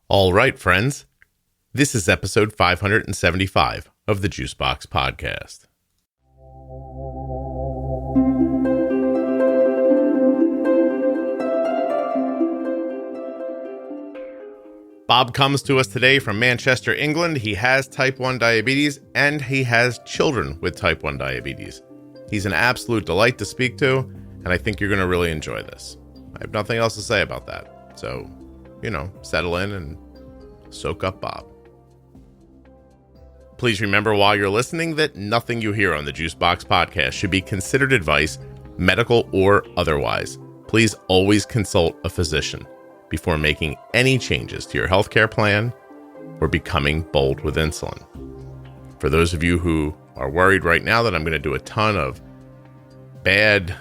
All right, friends. This is episode 575 of the Juicebox Podcast. Bob comes to us today from Manchester, England. He has type 1 diabetes and he has children with type 1 diabetes. He's an absolute delight to speak to, and I think you're going to really enjoy this. I have nothing else to say about that. So, settle in and soak up Bob. Please remember while you're listening that nothing you hear on the Juicebox Podcast should be considered advice, medical or otherwise. Please always consult a physician before making any changes to your healthcare plan or becoming bold with insulin. For those of you who are worried right now that I'm going to do a ton of bad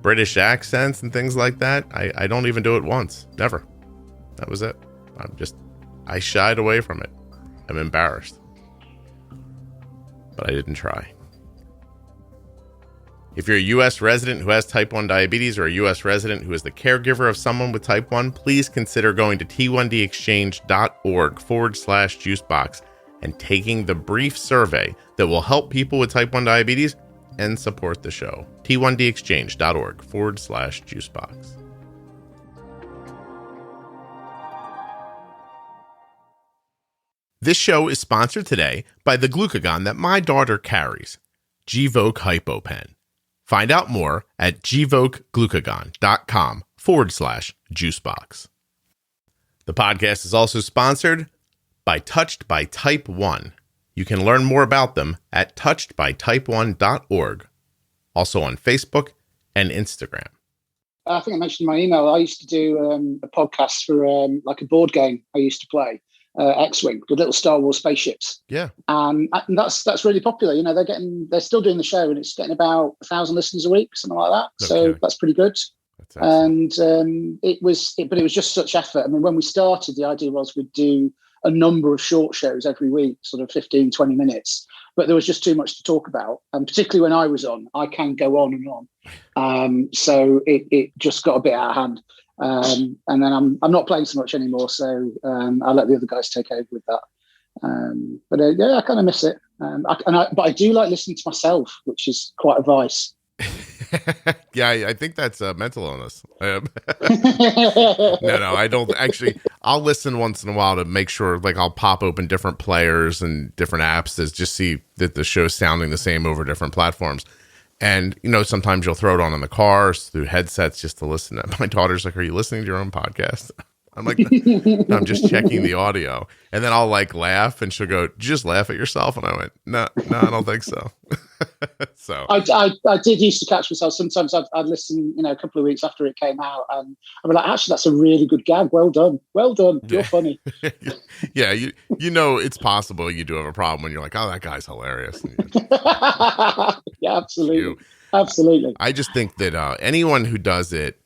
British accents and things like that, I don't even do it once. Never. That was it. I shied away from it. I'm embarrassed. But I didn't try. If you're a U.S. resident who has type 1 diabetes or a U.S. resident who is the caregiver of someone with type 1, please consider going to t1dexchange.org/juicebox and taking the brief survey that will help people with type 1 diabetes and support the show. t1dexchange.org/juicebox. This show is sponsored today by the glucagon that my daughter carries, Gvoke HypoPen. Find out more at gvokeglucagon.com/juicebox. The podcast is also sponsored by Touched by Type 1. You can learn more about them at touchedbytype1.org. Also on Facebook and Instagram. I think I mentioned in my email, I used to do a podcast for like a board game I used to play. X-Wing, the little Star Wars spaceships. Yeah. And that's really popular. They're still doing the show and it's getting about 1,000 listeners a week, something like that. Okay. So that's pretty good. That's and it was just such effort. I mean, when we started, the idea was we'd do a number of short shows every week, sort of 15, 20 minutes, but there was just too much to talk about. And particularly when I was on, I can go on and on. So it just got a bit out of hand. And then I'm not playing so much anymore, so I'll let the other guys take over with that. But I kind of miss it. But I do like listening to myself, which is quite a vice. Yeah, I think that's a mental illness. No, I don't actually. I'll listen once in a while to make sure, like I'll pop open different players and different apps to just see that the show's sounding the same over different platforms. And, sometimes you'll throw it on in the car through headsets just to listen. My daughter's like, "Are you listening to your own podcast?" I'm like, "No, I'm just checking the audio." And then I'll laugh and she'll go, "Did you just laugh at yourself?" And I went, no, I don't think so. So I did used to catch myself. Sometimes I'd listen, a couple of weeks after it came out and I'd be like, "Actually, that's a really good gag. Well done. You're funny." Yeah. It's possible you do have a problem when you're like, "Oh, that guy's hilarious." Yeah, absolutely. Absolutely. I just think that anyone who does it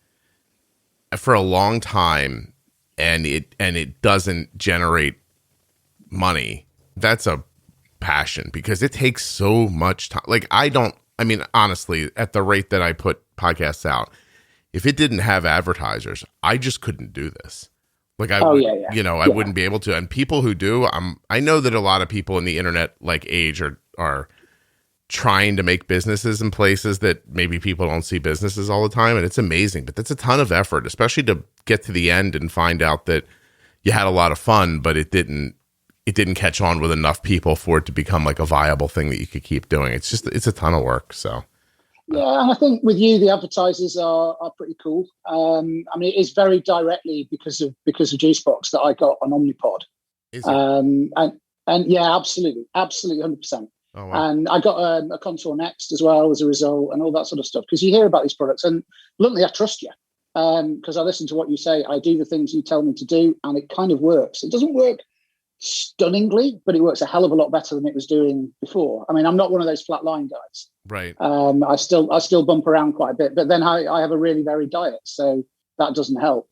for a long time and it doesn't generate money, that's a passion, because it takes so much time. Honestly, at the rate that I put podcasts out, if it didn't have advertisers, I just couldn't do this. I wouldn't be able to. And people who do, I know that a lot of people in the internet age are trying to make businesses in places that maybe people don't see businesses all the time. And it's amazing, but that's a ton of effort, especially to get to the end and find out that you had a lot of fun, but it didn't catch on with enough people for it to become a viable thing that you could keep doing. It's a ton of work. So. Yeah, and I think with you, the advertisers are pretty cool. It is very directly because of Juicebox that I got on Omnipod. Is it? And yeah, absolutely, 100%. Oh, wow. And I got a Contour Next as well as a result, and all that sort of stuff. Because you hear about these products, and bluntly, I trust you because I listen to what you say. I do the things you tell me to do, and it kind of works. It doesn't work stunningly, but it works a hell of a lot better than it was doing before. I mean, I'm not one of those flat line guys. Right. I still bump around quite a bit, but then I have a really varied diet, so that doesn't help.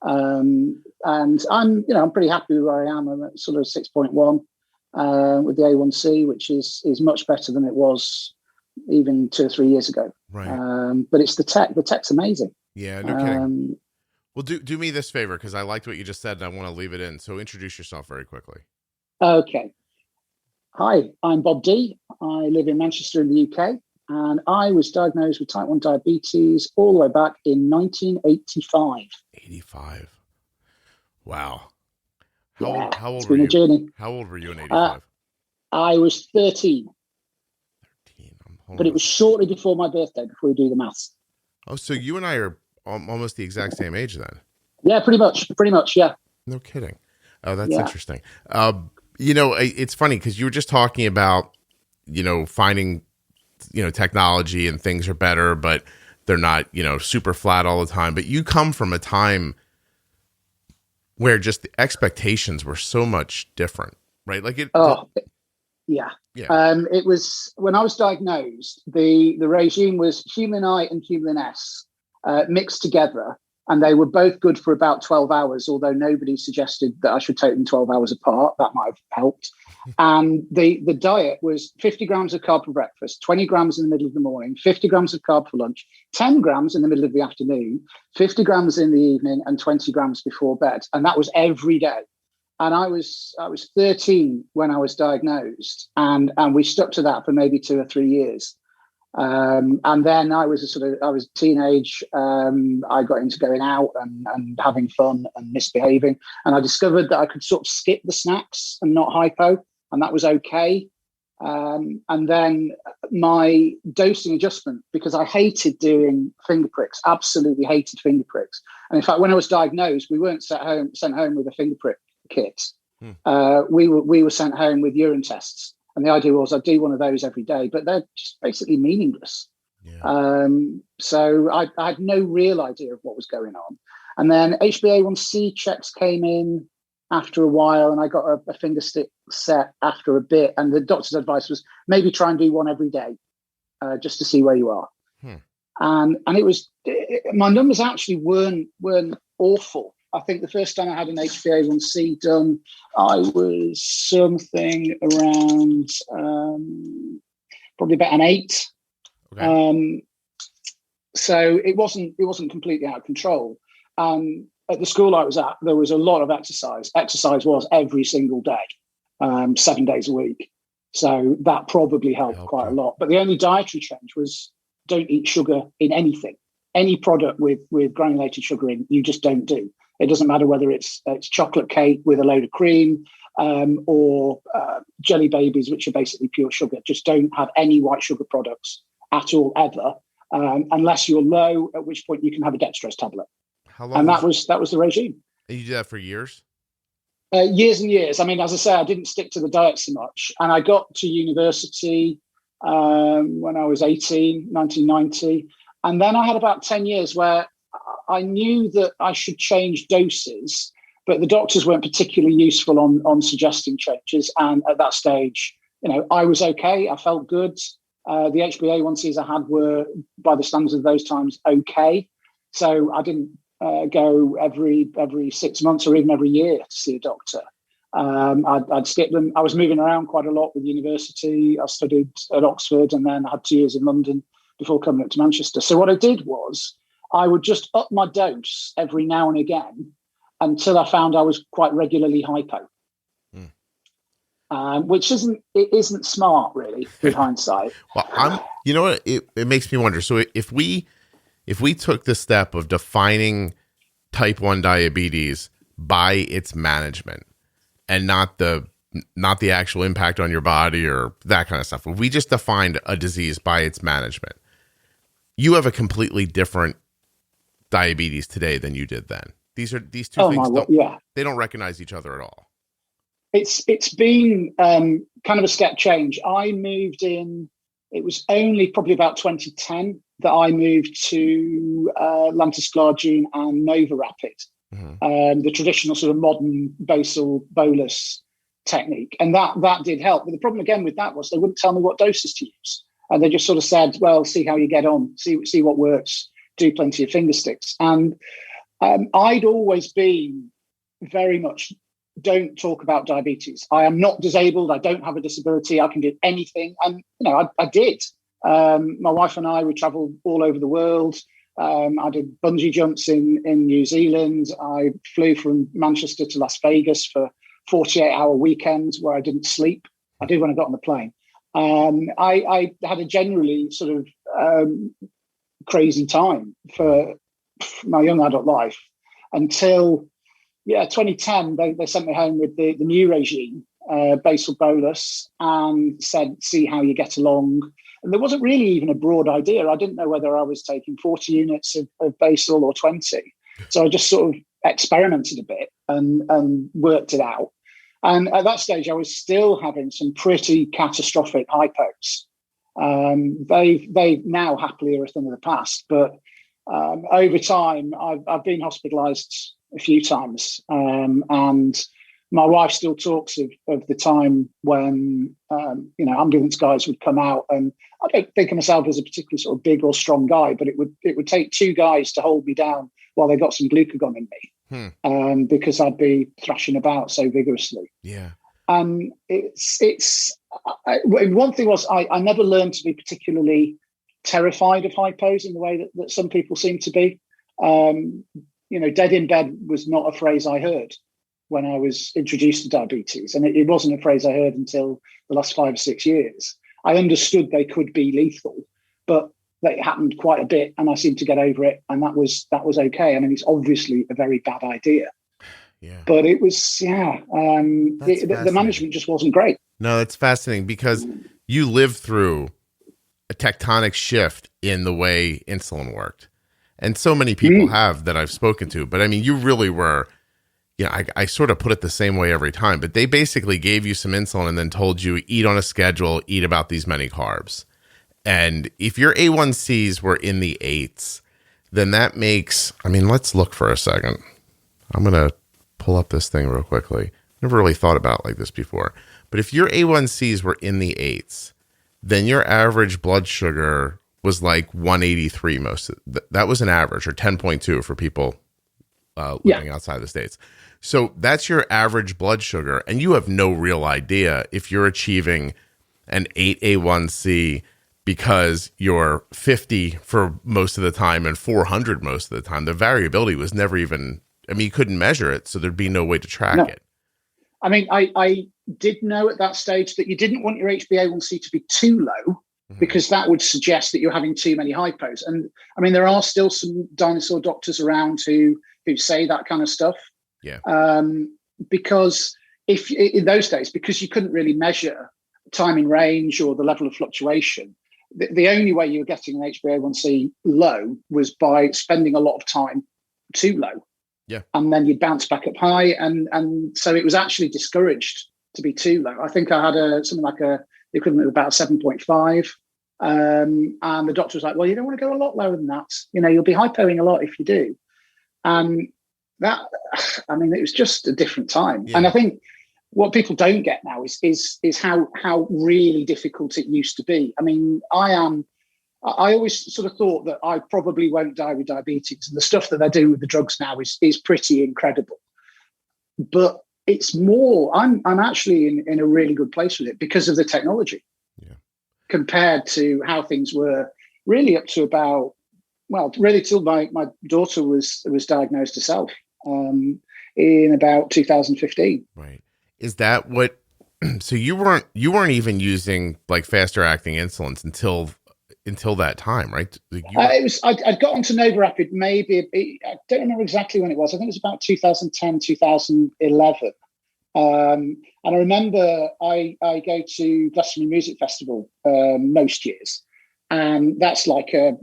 And I'm pretty happy with where I am. I'm at sort of 6.1 with the A1C, which is much better than it was even 2 or 3 years ago. Right. But it's the tech. The tech's amazing. Yeah, no kidding. Well, do me this favor, because I liked what you just said and I want to leave it in. So introduce yourself very quickly. Okay. Hi, I'm Bob D. I live in Manchester in the UK, and I was diagnosed with type 1 diabetes all the way back in 1985. 85. Wow. How old been were a you? Journey. How old were you in 85? I was 13. 13. But it was shortly before my birthday, before we do the maths. Oh, so you and I are almost the exact same age then? Yeah, pretty much, yeah. No kidding. Oh, that's interesting. It's funny because you were just talking about, finding, technology and things are better, but they're not, super flat all the time. But you come from a time where just the expectations were so much different, right? Like yeah. It was when I was diagnosed, the regime was Human-I and Human-S mixed together, and they were both good for about 12 hours, although nobody suggested that I should take them 12 hours apart. That might have helped. And the diet was 50 grams of carb for breakfast, 20 grams in the middle of the morning, 50 grams of carb for lunch, 10 grams in the middle of the afternoon, 50 grams in the evening, and 20 grams before bed. And that was every day. And I was 13 when I was diagnosed, and we stuck to that for maybe 2 or 3 years. And then I was a teenage. I got into going out and having fun and misbehaving, and I discovered that I could sort of skip the snacks and not hypo, and that was okay. And then my dosing adjustment, because I hated doing finger pricks, absolutely hated finger pricks. And in fact, when I was diagnosed, we weren't sent home with a finger prick kit. We were sent home with urine tests. And the idea was I'd do one of those every day, but they're just basically meaningless. Yeah. So I had no real idea of what was going on. And then HbA1c checks came in after a while, and I got a finger stick set after a bit. And the doctor's advice was maybe try and do one every day, just to see where you are. And my numbers actually weren't awful. I think the first time I had an HbA1c done, I was something around probably about an 8. Okay. So it wasn't completely out of control. At the school I was at, there was a lot of exercise. Exercise was every single day, 7 days a week. So that probably helped quite a lot. But the only dietary change was don't eat sugar in anything. Any product with granulated sugar in, you just don't do. It doesn't matter whether it's chocolate cake with a load of cream or jelly babies, which are basically pure sugar. Just don't have any white sugar products at all, ever, unless you're low, at which point you can have a dextrose tablet. How long? And that was the regime. And you did that for years? Years and years. I mean, as I say, I didn't stick to the diet so much. And I got to university when I was 18, 1990. And then I had about 10 years where I knew that I should change doses, but the doctors weren't particularly useful on suggesting changes. And at that stage, I was okay. I felt good. The HbA1cs I had were, by the standards of those times, okay. So I didn't go every 6 months or even every year to see a doctor. I'd skip them. I was moving around quite a lot with university. I studied at Oxford and then I had 2 years in London before coming up to Manchester. So what I did was I would just up my dose every now and again until I found I was quite regularly hypo, which isn't smart really with hindsight. Well, it makes me wonder. So if we took the step of defining type 1 diabetes by its management and not the actual impact on your body or that kind of stuff, if we just defined a disease by its management, you have a completely different diabetes today than you did then. These two things they don't recognize each other at all. It's been kind of a step change. I moved in, it was only probably about 2010 that I moved to Lantusclargine and Nova Rapid, the traditional sort of modern basal bolus technique. And that did help. But the problem again with that was they wouldn't tell me what doses to use. And they just sort of said, well, see how you get on, see what works, do plenty of finger sticks. And I'd always been very much, don't talk about diabetes. I am not disabled. I don't have a disability. I can do anything. And, I did. My wife and I, we traveled all over the world. I did bungee jumps in New Zealand. I flew from Manchester to Las Vegas for 48-hour weekends where I didn't sleep. I did when I got on the plane. I had a generally sort of crazy time for my young adult life until 2010. They sent me home with the new regime, basal bolus, and said, see how you get along. And there wasn't really even a broad idea. I didn't know whether I was taking 40 units of basal or 20. So I just sort of experimented a bit and worked it out. And at that stage, I was still having some pretty catastrophic hypos. They now happily are a thing of the past. But over time, I've been hospitalised a few times. And my wife still talks of the time when, ambulance guys would come out. And I don't think of myself as a particularly sort of big or strong guy, but it would take two guys to hold me down while they got some glucagon in me. Because I'd be thrashing about so vigorously. Yeah. And one thing was I never learned to be particularly terrified of hypos in the way that some people seem to be. Dead in bed was not a phrase I heard when I was introduced to diabetes. And it wasn't a phrase I heard until the last 5 or 6 years. I understood they could be lethal, but that happened quite a bit, and I seemed to get over it, and that was okay. I mean, it's obviously a very bad idea, but it was the management just wasn't great. No, that's fascinating because you lived through a tectonic shift in the way insulin worked, and so many people have that I've spoken to. But I mean, you really were. I sort of put it the same way every time, but they basically gave you some insulin and then told you eat on a schedule, eat about these many carbs. And if your A1Cs were in the 8s, then that makes, let's look for a second. I'm going to pull up this thing real quickly. Never really thought about it like this before. But if your A1Cs were in the 8s, then your average blood sugar was like 183 that was an average, or 10.2 for people living outside the States. So that's your average blood sugar. And you have no real idea if you're achieving an 8 A1C because you're 50 for most of the time and 400 most of the time. The variability was never even, you couldn't measure it, so there'd be no way to track it. I did know at that stage that you didn't want your HbA1c to be too low because that would suggest that you're having too many hypos. And there are still some dinosaur doctors around who say that kind of stuff. Yeah. Because if in those days, because you couldn't really measure time in range or the level of fluctuation, the only way you were getting an HbA1c low was by spending a lot of time too low. Yeah. And then you'd bounce back up high. And so it was actually discouraged to be too low. I think I had something like the equivalent of about 7.5. And the doctor was like, well, you don't want to go a lot lower than that. You'll be hypoing a lot if you do. And that, it was just a different time. Yeah. And I think what people don't get now is how really difficult it used to be. I always sort of thought that I probably won't die with diabetes, and the stuff that they're doing with the drugs now is pretty incredible. But it's more, I'm actually in a really good place with it because of the technology, compared to how things were really up to about, really till my daughter was diagnosed herself in about 2015. Right. Is that what? So you weren't even using like faster acting insulins until that time, right? I'd got onto NovaRapid maybe. I don't remember exactly when it was. I think it was about 2010, 2011. And I remember I go to Glastonbury Music Festival most years, and that's like a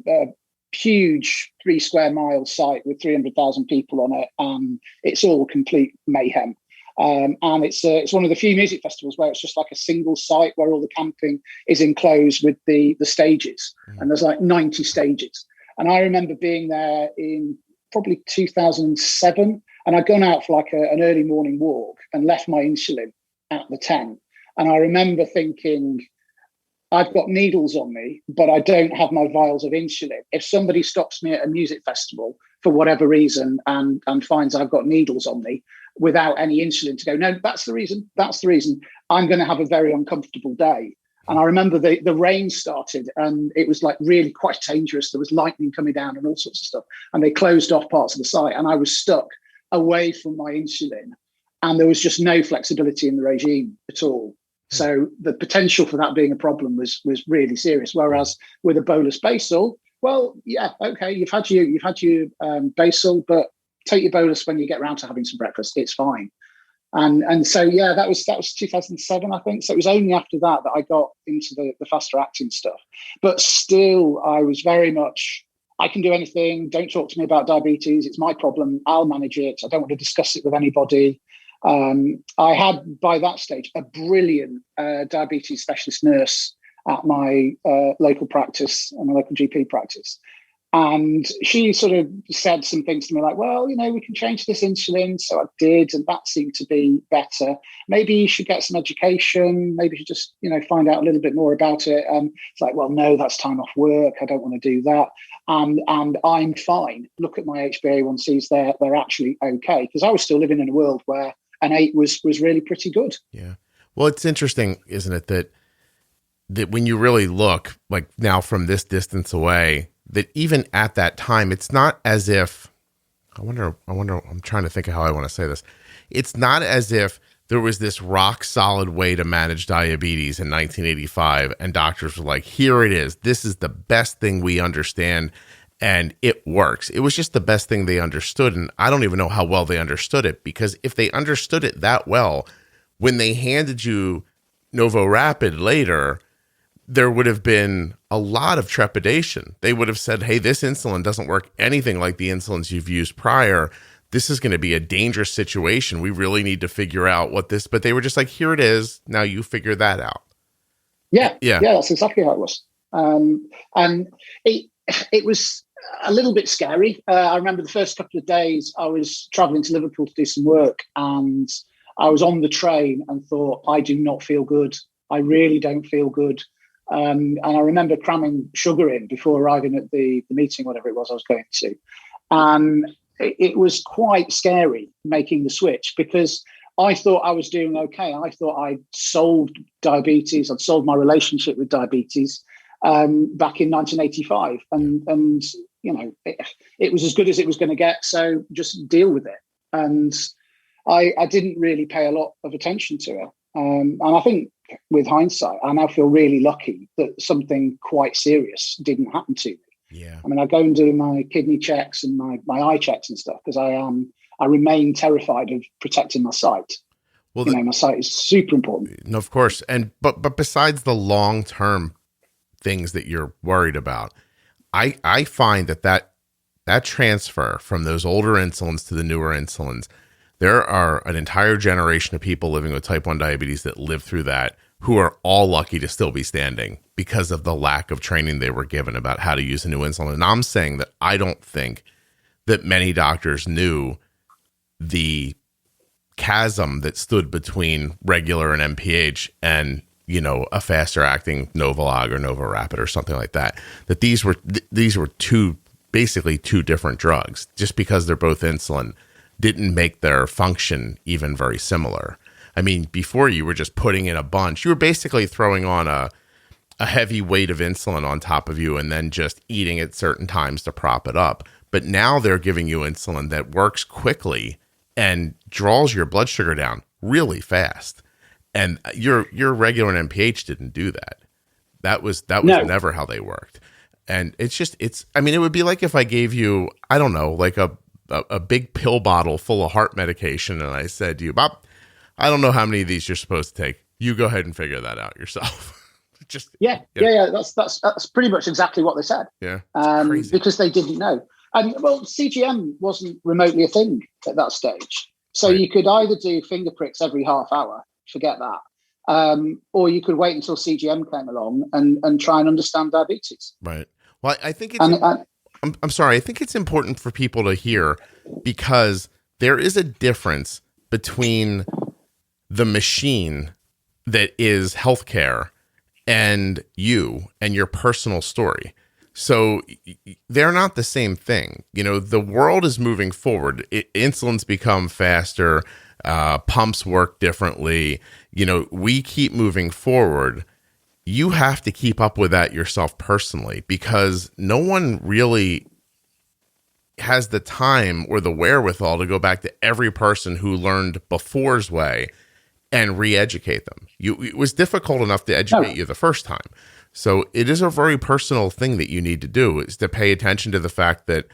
huge 3 square mile site with 300,000 people on it, and it's all complete mayhem. And it's one of the few music festivals where it's just like a single site where all the camping is enclosed with the stages, and there's like 90 stages. And I remember being there in probably 2007, and I'd gone out for like an early morning walk and left my insulin at the tent. And I remember thinking, I've got needles on me, but I don't have my vials of insulin. If somebody stops me at a music festival for whatever reason and finds I've got needles on me without any insulin to go, no, that's the reason, I'm going to have a very uncomfortable day. And I remember the rain started and it was like really quite dangerous. There was lightning coming down and all sorts of stuff. And they closed off parts of the site and I was stuck away from my insulin. And there was just no flexibility in the regime at all. So the potential for that being a problem was really serious. Whereas with a bolus basal, well, yeah, okay, you've had your basal, but take your bolus when you get around to having some breakfast. It's fine. And so yeah, that was 2007, I think. So it was only after that I got into the faster acting stuff. But still, I was very much, I can do anything. Don't talk to me about diabetes. It's my problem. I'll manage it. I don't want to discuss it with anybody. I had, by that stage, a brilliant diabetes specialist nurse at my local practice and my local GP practice. And she sort of said some things to me like, well, we can change this insulin. So I did, and that seemed to be better. Maybe you should get some education. Maybe you should just, find out a little bit more about it. And it's like, well, no, that's time off work. I don't want to do that. And I'm fine. Look at my HbA1cs. They're actually okay. Because I was still living in a world where an 8 was really pretty good. Yeah. Well, it's interesting, isn't it, that when you really look, like now from this distance away, that even at that time, it's not as if, I wonder, I'm trying to think of how I want to say this. It's not as if there was this rock solid way to manage diabetes in 1985 and doctors were like, here it is. This is the best thing we understand and it works. It was just the best thing they understood. And I don't even know how well they understood it, because if they understood it that well, when they handed you Novo Rapid later, there would have been a lot of trepidation. They would have said, hey, this insulin doesn't work anything like the insulins you've used prior. This is going to be a dangerous situation. We really need to figure out what this, but they were just like, here it is. Now you figure that out. Yeah. That's exactly how it was. And it was a little bit scary. I remember the first couple of days I was traveling to Liverpool to do some work, and I was on the train and thought, I do not feel good. I really don't feel good. And I remember cramming sugar in before arriving at the meeting, whatever it was I was going to. And it was quite scary making the switch, because I thought I was doing okay. I thought I'd solved diabetes. I'd solved my relationship with diabetes back in 1985. And it was as good as it was going to get. So just deal with it. And I didn't really pay a lot of attention to it. And I think with hindsight, I now feel really lucky that something quite serious didn't happen to me. Yeah. I mean, I go and do my kidney checks and my eye checks and stuff, because I remain terrified of protecting my sight. Well, my sight is super important. No, of course. And but besides the long-term things that you're worried about, I find that transfer from those older insulins to the newer insulins, there are an entire generation of people living with type 1 diabetes that live through that, who are all lucky to still be standing because of the lack of training they were given about how to use a new insulin. And I'm saying that I don't think that many doctors knew the chasm that stood between regular and MPH and, a faster acting Novolog or Novo Rapid or something like that, that these were basically two different drugs. Just because they're both insulin didn't make their function even very similar. I mean, before you were just putting in a bunch. You were basically throwing on a heavy weight of insulin on top of you and then just eating at certain times to prop it up. But now they're giving you insulin that works quickly and draws your blood sugar down really fast. And your regular MPH didn't do that. That was never how they worked. And it would be like if I gave you, I don't know, like a big pill bottle full of heart medication, and I said to you, Bob, I don't know how many of these you're supposed to take. You go ahead and figure that out yourself. Yeah. That's pretty much exactly what they said. Yeah, crazy. Because they didn't know. And well, CGM wasn't remotely a thing at that stage, so right. You could either do finger pricks every half hour, forget that, or you could wait until CGM came along and try and understand diabetes. Right. Well, I think it's. I'm sorry. I think it's important for people to hear, because there is a difference between the machine that is healthcare and you and your personal story. So they're not the same thing. The world is moving forward. Insulin's become faster. Pumps work differently. We keep moving forward. you have to keep up with that yourself personally, because no one really has the time or the wherewithal to go back to every person who learned before's way and re-educate them. It was difficult enough to educate you the first time. So it is a very personal thing that you need to do, is to pay attention to the fact that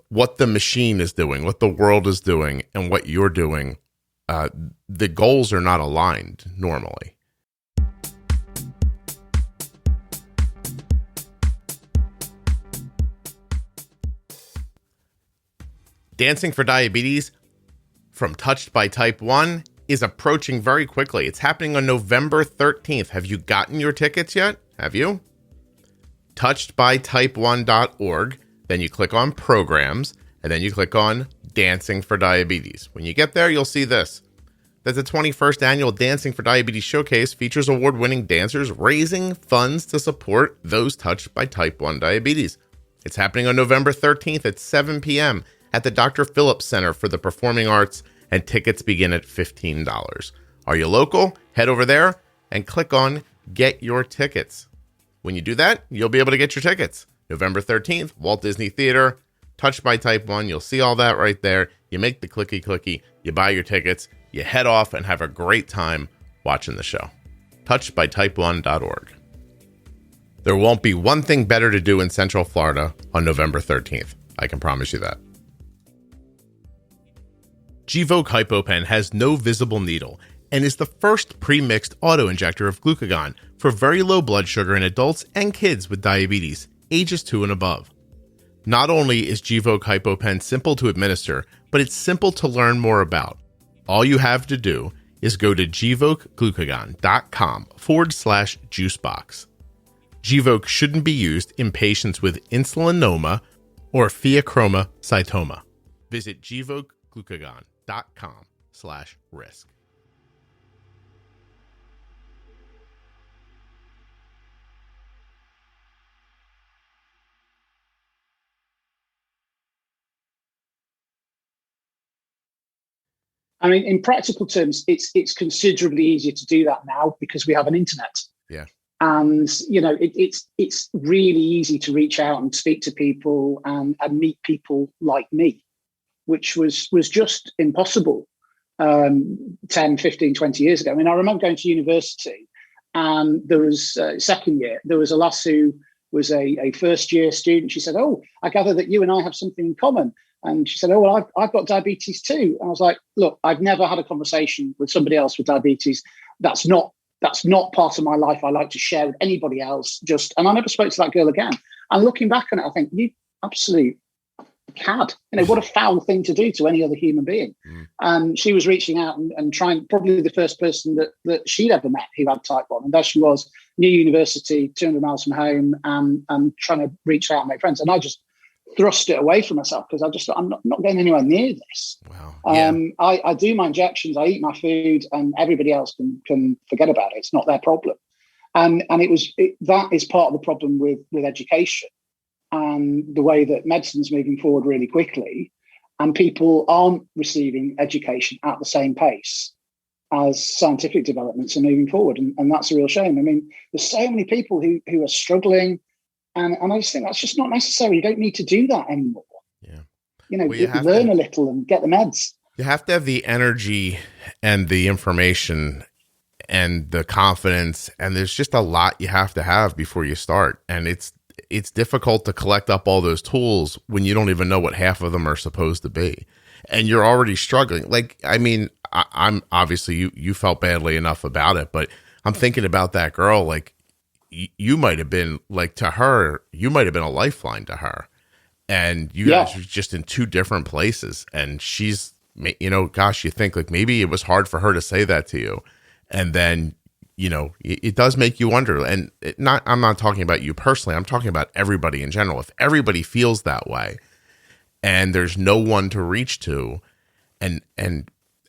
what the machine is doing, what the world is doing, and what you're doing, the goals are not aligned normally. Dancing for Diabetes from Touched by Type 1 is approaching very quickly. It's happening on November 13th. Have you gotten your tickets yet? Have you? touchedbytype1.org. Then you click on Programs, and then you click on Dancing for Diabetes. When you get there, you'll see this. That the 21st Annual Dancing for Diabetes Showcase features award-winning dancers raising funds to support those touched by Type 1 diabetes. It's happening on November 13th at 7 p.m. at the Dr. Phillips Center for the Performing Arts, and tickets begin at $15. Are you local? Head over there and click on Get Your Tickets. When you do that, you'll be able to get your tickets. November 13th, Walt Disney Theater, Touched by Type 1. You'll see all that right there. You make the clicky, you buy your tickets, you head off and have a great time watching the show. touchedbytype1.org. There won't be one thing better to do in Central Florida on November 13th. I can promise you that. Gvoke HypoPen has no visible needle and is the first pre-mixed auto-injector of glucagon for very low blood sugar in adults and kids with diabetes, ages 2 and above. Not only is Gvoke HypoPen simple to administer, but it's simple to learn more about. All you have to do is go to gvokeglucagon.com/juicebox. Gvoke shouldn't be used in patients with insulinoma or pheochromocytoma. Visit gvokeglucagon.com/risk. I mean, in practical terms, it's considerably easier to do that now because we have an internet. Yeah. And, you know, it's really easy to reach out and speak to people and meet people like me, which was just impossible 10, 15, 20 years ago. I mean, I remember going to university and there was second year, there was a lass who was a first year student. She said, "Oh, I gather that you and I have something in common." And she said, "Oh, well, I've got diabetes too." And I was like, "Look, I've never had a conversation with somebody else with diabetes. That's not part of my life. I like to share with anybody else." And I never spoke to that girl again. And looking back on it, I think, you absolute cad. You know, what a foul thing to do to any other human being. And she was reaching out and trying, probably the first person that she'd ever met who had type 1. And there she was, new university, 200 miles from home, and trying to reach out and make friends. And I just thrust it away from myself because I just thought, I'm not going anywhere near this. Wow. Yeah. I do my injections, I eat my food, and everybody else can forget about it. It's not their problem. And that is part of the problem with education and the way that medicine's moving forward really quickly, and people aren't receiving education at the same pace as scientific developments are moving forward. And that's a real shame. I mean, there's so many people who are struggling. And I just think that's just not necessary. You don't need to do that anymore. Yeah. You know, you learn a little and get the meds. You have to have the energy and the information and the confidence. And there's just a lot you have to have before you start. And it's difficult to collect up all those tools when you don't even know what half of them are supposed to be. And you're already struggling. Like, I mean, I'm obviously you felt badly enough about it, but I'm thinking about that girl, like, you might have been like, to her, you might have been a lifeline to her, and you guys were just in two different places. And she's, you know, gosh, you think like maybe it was hard for her to say that to you. And then, you know, it does make you wonder. And I'm not talking about you personally. I'm talking about everybody in general. If everybody feels that way and there's no one to reach to, and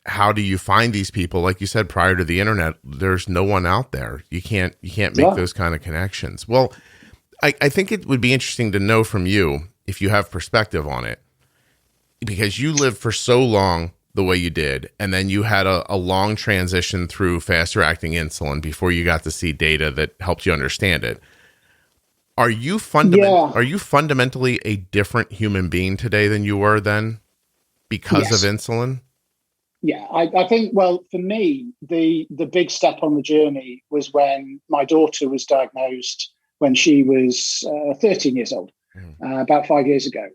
how do you find these people? Like you said, prior to the internet, there's no one out there. You can't make those kind of connections. Well, I think it would be interesting to know from you, if you have perspective on it, because you lived for so long the way you did, and then you had a long transition through faster acting insulin before you got to see data that helped you understand it. Are you fundamentally a different human being today than you were then because of insulin? Yeah, I think, well, for me, the big step on the journey was when my daughter was diagnosed when she was 13 years old, about 5 years ago.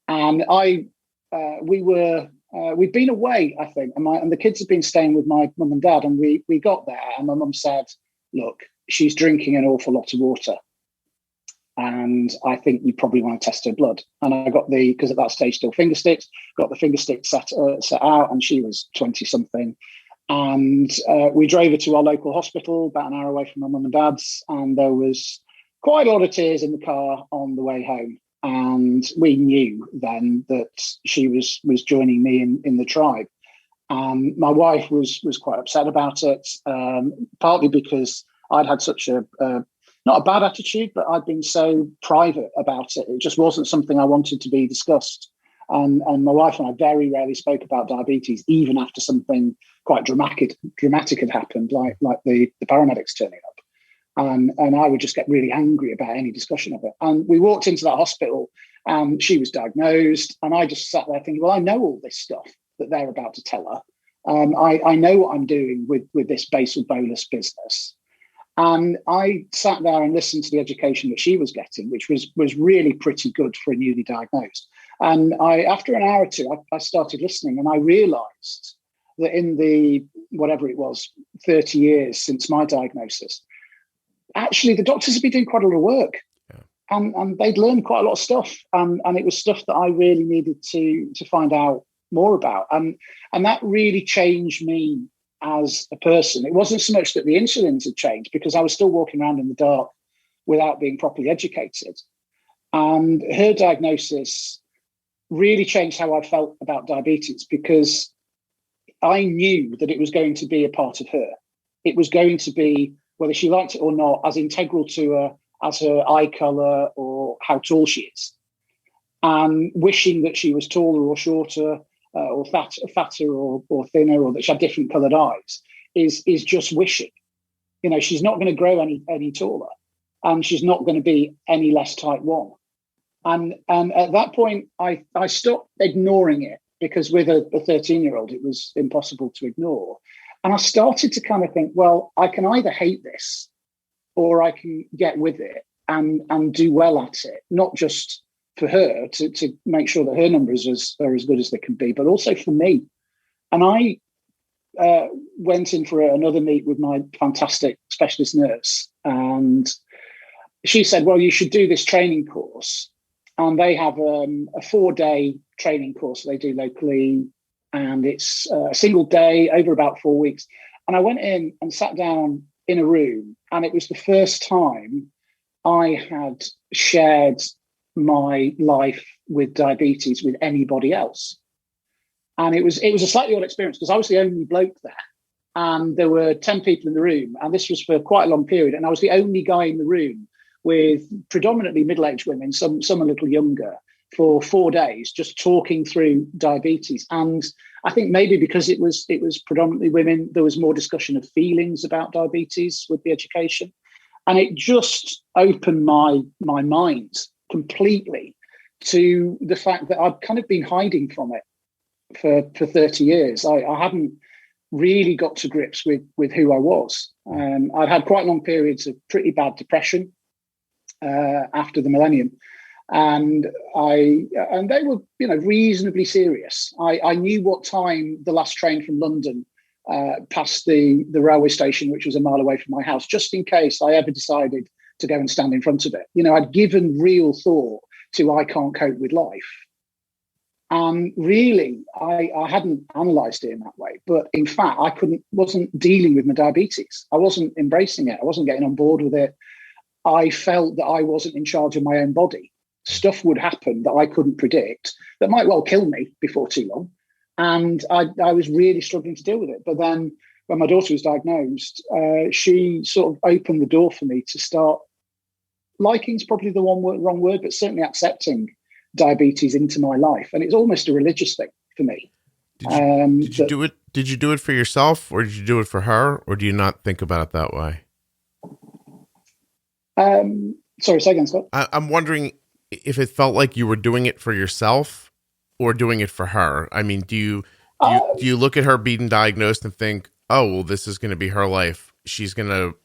And we'd been away, I think, and the kids had been staying with my mum and dad, and we got there, and my mum said, look, she's drinking an awful lot of water, and I think you probably want to test her blood. And I got because at that stage still finger sticks, got the finger sticks set out, and she was 20 something. And we drove her to our local hospital about an hour away from my mum and dad's, and there was quite a lot of tears in the car on the way home. And we knew then that she was joining me in the tribe. My wife was quite upset about it, partly because I'd had such not a bad attitude, but I'd been so private about it. It just wasn't something I wanted to be discussed. And my wife and I very rarely spoke about diabetes, even after something quite dramatic had happened, like the paramedics turning up. And I would just get really angry about any discussion of it. And we walked into that hospital, and she was diagnosed. And I just sat there thinking, well, I know all this stuff that they're about to tell her. I know what I'm doing with this basal bolus business. And I sat there and listened to the education that she was getting, which was really pretty good for a newly diagnosed. And after an hour or two, I started listening, and I realized that in the, whatever it was, 30 years since my diagnosis, actually the doctors have been doing quite a lot of work. Yeah. And they'd learned quite a lot of stuff. And it was stuff that I really needed to find out more about. And that really changed me as a person. It wasn't so much that the insulins had changed, because I was still walking around in the dark without being properly educated. And her diagnosis really changed how I felt about diabetes, because I knew that it was going to be a part of her. It was going to be, whether she liked it or not, as integral to her as her eye colour or how tall she is. And wishing that she was taller or shorter, or fatter or thinner, or that she had different coloured eyes is just wishing. You know, she's not going to grow any taller, and she's not going to be any less type 1. And at that point, I stopped ignoring it, because with a 13-year-old, it was impossible to ignore. And I started to kind of think, well, I can either hate this, or I can get with it and do well at it, not just for her to make sure that her numbers are as good as they can be, but also for me. And I went in for another meet with my fantastic specialist nurse, and she said, well, you should do this training course. And they have a 4-day training course they do locally, and it's a single day over about 4 weeks. And I went in and sat down in a room, and it was the first time I had shared my life with diabetes with anybody else. And it was a slightly odd experience, because I was the only bloke there, and there were 10 people in the room, and this was for quite a long period, and I was the only guy in the room with predominantly middle-aged women, some a little younger, for 4 days, just talking through diabetes. And I think maybe because it was predominantly women, there was more discussion of feelings about diabetes with the education. And it just opened my mind completely to the fact that I'd kind of been hiding from it for 30 years. I hadn't really got to grips with who I was. I'd had quite long periods of pretty bad depression after the millennium. And they were, reasonably serious. I knew what time the last train from London past the railway station, which was a mile away from my house, just in case I ever decided to go and stand in front of it. I'd given real thought to I can't cope with life. And really, I hadn't analysed it in that way. But in fact, wasn't dealing with my diabetes. I wasn't embracing it. I wasn't getting on board with it. I felt that I wasn't in charge of my own body. Stuff would happen that I couldn't predict that might well kill me before too long. And I was really struggling to deal with it. But then when my daughter was diagnosed, she sort of opened the door for me to start liking is probably the wrong word, but certainly accepting diabetes into my life. And it's almost a religious thing for me. Did you do it? Did you do it for yourself, or did you do it for her, or do you not think about it that way? Sorry, say again, Scott. I'm wondering if it felt like you were doing it for yourself or doing it for her. I mean, do you look at her being diagnosed and think, oh, well, this is going to be her life. She's going to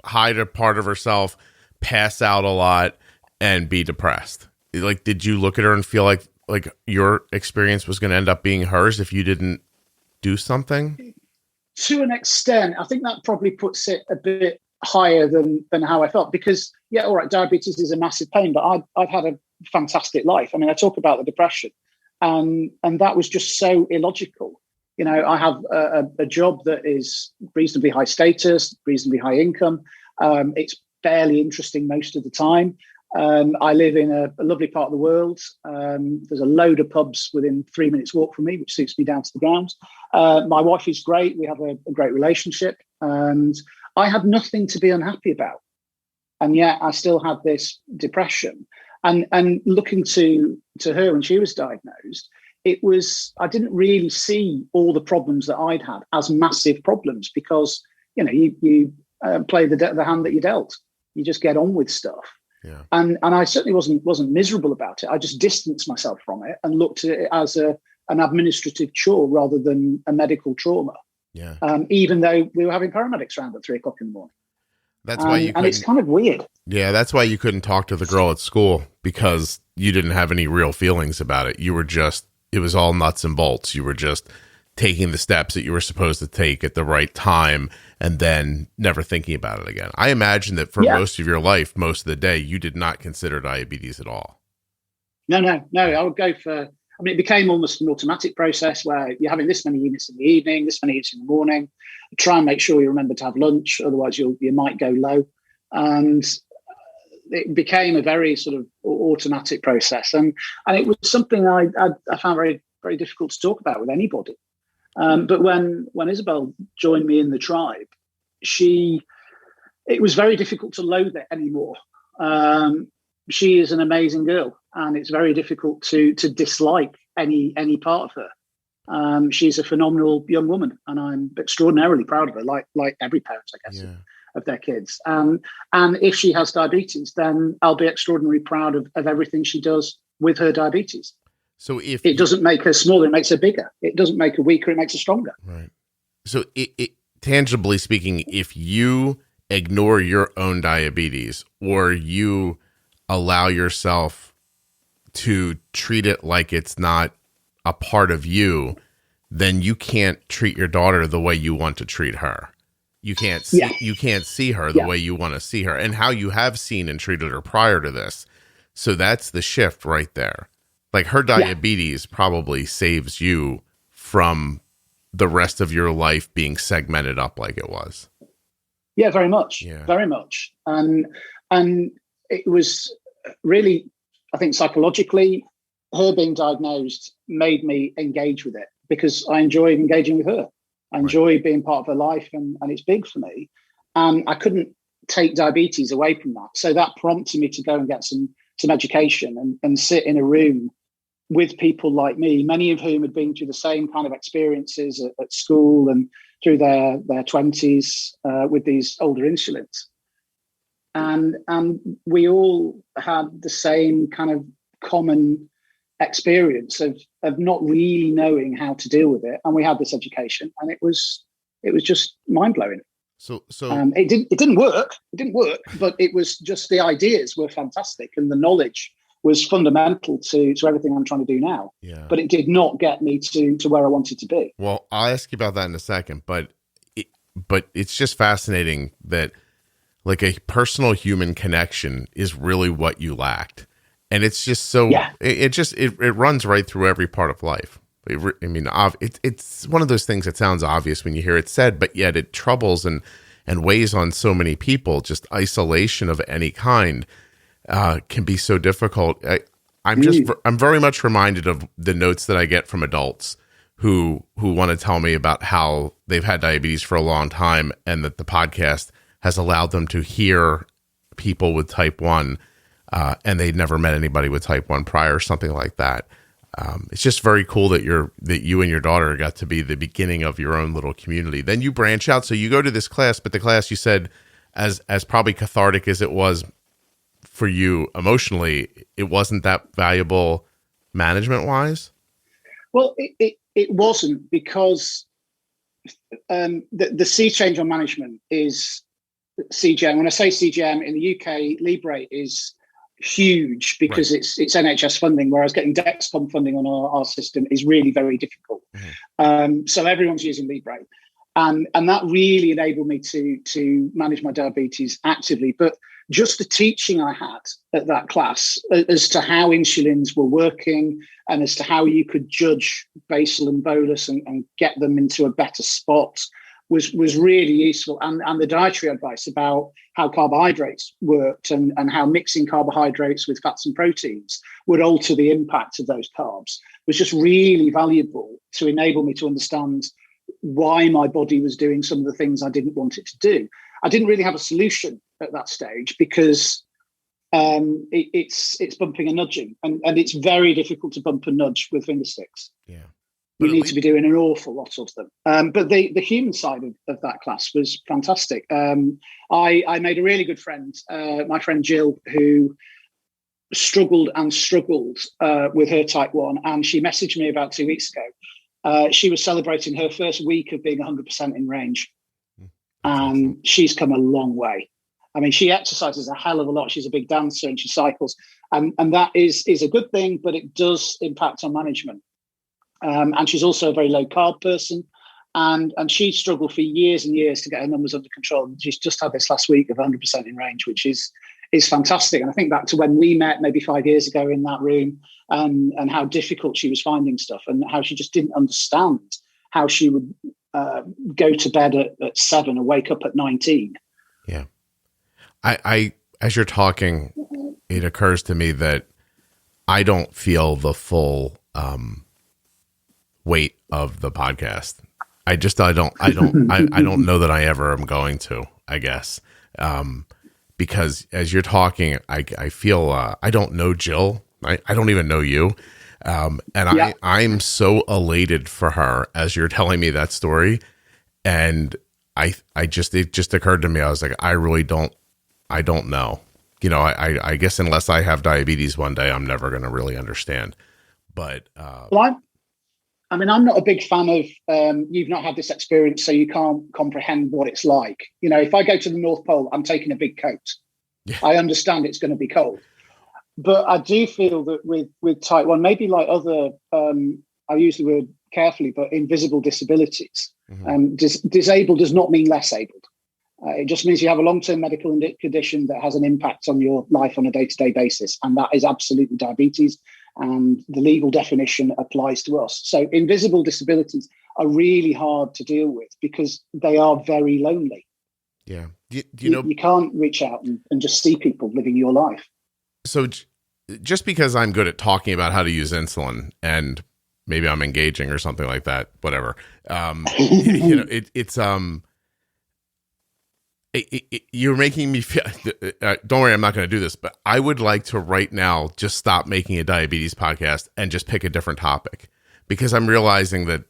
hide a part of herself, pass out a lot, and be depressed. Like, did you look at her and feel like your experience was going to end up being hers if you didn't do something? To an extent, I think that probably puts it a bit higher than how I felt, because all right, diabetes is a massive pain, but I've had a fantastic life. I mean, I talk about the depression, and that was just so illogical. I have a job that is reasonably high status, reasonably high income. It's fairly interesting most of the time. I live in a lovely part of the world. There's a load of pubs within 3 minutes walk from me, which suits me down to the ground. My wife is great. We have a great relationship, and I had nothing to be unhappy about. And yet I still had this depression. And looking to her when she was diagnosed, I didn't really see all the problems that I'd had as massive problems, because, you play the hand that you're dealt. You just get on with stuff. Yeah. And I certainly wasn't miserable about it. I just distanced myself from it and looked at it as an administrative chore rather than a medical trauma. Yeah. Even though we were having paramedics around at 3 o'clock in the morning. That's why and it's kind of weird. Yeah, that's why you couldn't talk to the girl at school, because you didn't have any real feelings about it. It was all nuts and bolts. You were just taking the steps that you were supposed to take at the right time and then never thinking about it again. I imagine that for most of your life, most of the day, you did not consider diabetes at all. No. I would go for, it became almost an automatic process where you're having this many units in the evening, this many units in the morning. Try and make sure you remember to have lunch, otherwise you might go low. And it became a very sort of automatic process. And it was something I found very, very difficult to talk about with anybody. But when Isabel joined me in the tribe, it was very difficult to loathe it anymore. She is an amazing girl, and it's very difficult to dislike any part of her. She's a phenomenal young woman, and I'm extraordinarily proud of her, like every parent, I guess, of their kids. And if she has diabetes, then I'll be extraordinarily proud of everything she does with her diabetes. So if it doesn't make her smaller, it makes her bigger. It doesn't make her weaker, it makes her stronger. Right. So it tangibly speaking, if you ignore your own diabetes, or you allow yourself to treat it like it's not a part of you, then you can't treat your daughter the way you want to treat her. You can't see her the way you want to see her, and how you have seen and treated her prior to this. So that's the shift right there. Like, her diabetes probably saves you from the rest of your life being segmented up like it was. Yeah, very much. Yeah. Very much. And it was really, I think, psychologically, her being diagnosed made me engage with it, because I enjoy engaging with her. I enjoy being part of her life, and it's big for me. And I couldn't take diabetes away from that. So that prompted me to go and get some education and sit in a room with people like me, many of whom had been through the same kind of experiences at school and through their 20s with these older insulins. And we all had the same kind of common experience of not really knowing how to deal with it. And we had this education, and it was just mind-blowing. So it didn't work, but it was just, the ideas were fantastic, and the knowledge was fundamental to everything I'm trying to do now. Yeah. But it did not get me to where I wanted to be. Well, I'll ask you about that in a second, but it's just fascinating that, like, a personal human connection is really what you lacked. And it's just so, it runs right through every part of life. It's one of those things that sounds obvious when you hear it said, but yet it troubles and weighs on so many people. Just isolation of any kind can be so difficult. I'm very much reminded of the notes that I get from adults who want to tell me about how they've had diabetes for a long time, and that the podcast has allowed them to hear people with type 1, and they'd never met anybody with type 1 prior, or something like that. It's just very cool that you and your daughter got to be the beginning of your own little community. Then you branch out. So you go to this class, but the class, you said, as probably cathartic as it was for you emotionally, it wasn't that valuable management wise. Well, it wasn't, because the sea change on management is CGM. When I say CGM in the UK, Libre is huge because it's NHS funding, whereas getting Dexcom funding on our system is really very difficult. So everyone's using Libre, and that really enabled me to manage my diabetes actively. But just the teaching I had at that class as to how insulins were working and as to how you could judge basal and bolus and get them into a better spot was really useful. And the dietary advice about how carbohydrates worked and how mixing carbohydrates with fats and proteins would alter the impact of those carbs was just really valuable to enable me to understand why my body was doing some of the things I didn't want it to do. I didn't really have a solution at that stage because it's bumping and nudging, and it's very difficult to bump and nudge with finger sticks. Yeah. You need to be doing an awful lot of them. But the human side of that class was fantastic. I made a really good friend, my friend Jill, who struggled with her type 1. And she messaged me about 2 weeks ago. She was celebrating her first week of being 100% in range. And she's come a long way. I mean, she exercises a hell of a lot. She's a big dancer and she cycles. And that is a good thing, but it does impact on management. And she's also a very low carb person, and she struggled for years and years to get her numbers under control. And she's just had this last week of 100% in range, which is fantastic. And I think back to when we met maybe 5 years ago in that room, and how difficult she was finding stuff, and how she just didn't understand how she would go to bed at 7 and wake up at 19. Yeah, I as you're talking, it occurs to me that I don't feel the full weight of the podcast. I don't know that I ever am going to, I guess. Because as you're talking, I feel, I don't know Jill. I don't even know you. I'm so elated for her as you're telling me that story. And it just occurred to me. I was like, I don't know. You know, I guess unless I have diabetes one day, I'm never going to really understand. But, I'm not a big fan of you've not had this experience, so you can't comprehend what it's like. You know, if I go to the North Pole, I'm taking a big coat. Yeah. I understand it's going to be cold. But I do feel that with type 1, maybe like other, I use the word carefully, but invisible disabilities, disabled does not mean less able. It just means you have a long-term medical condition that has an impact on your life on a day-to-day basis. And that is absolutely diabetes. And the legal definition applies to us. So invisible disabilities are really hard to deal with because they are very lonely. Yeah. Do you know, you can't reach out and just see people living your life. So just because I'm good at talking about how to use insulin and maybe I'm engaging or something like that, whatever, you're making me feel, don't worry, I'm not going to do this, but I would like to right now just stop making a diabetes podcast and just pick a different topic, because I'm realizing that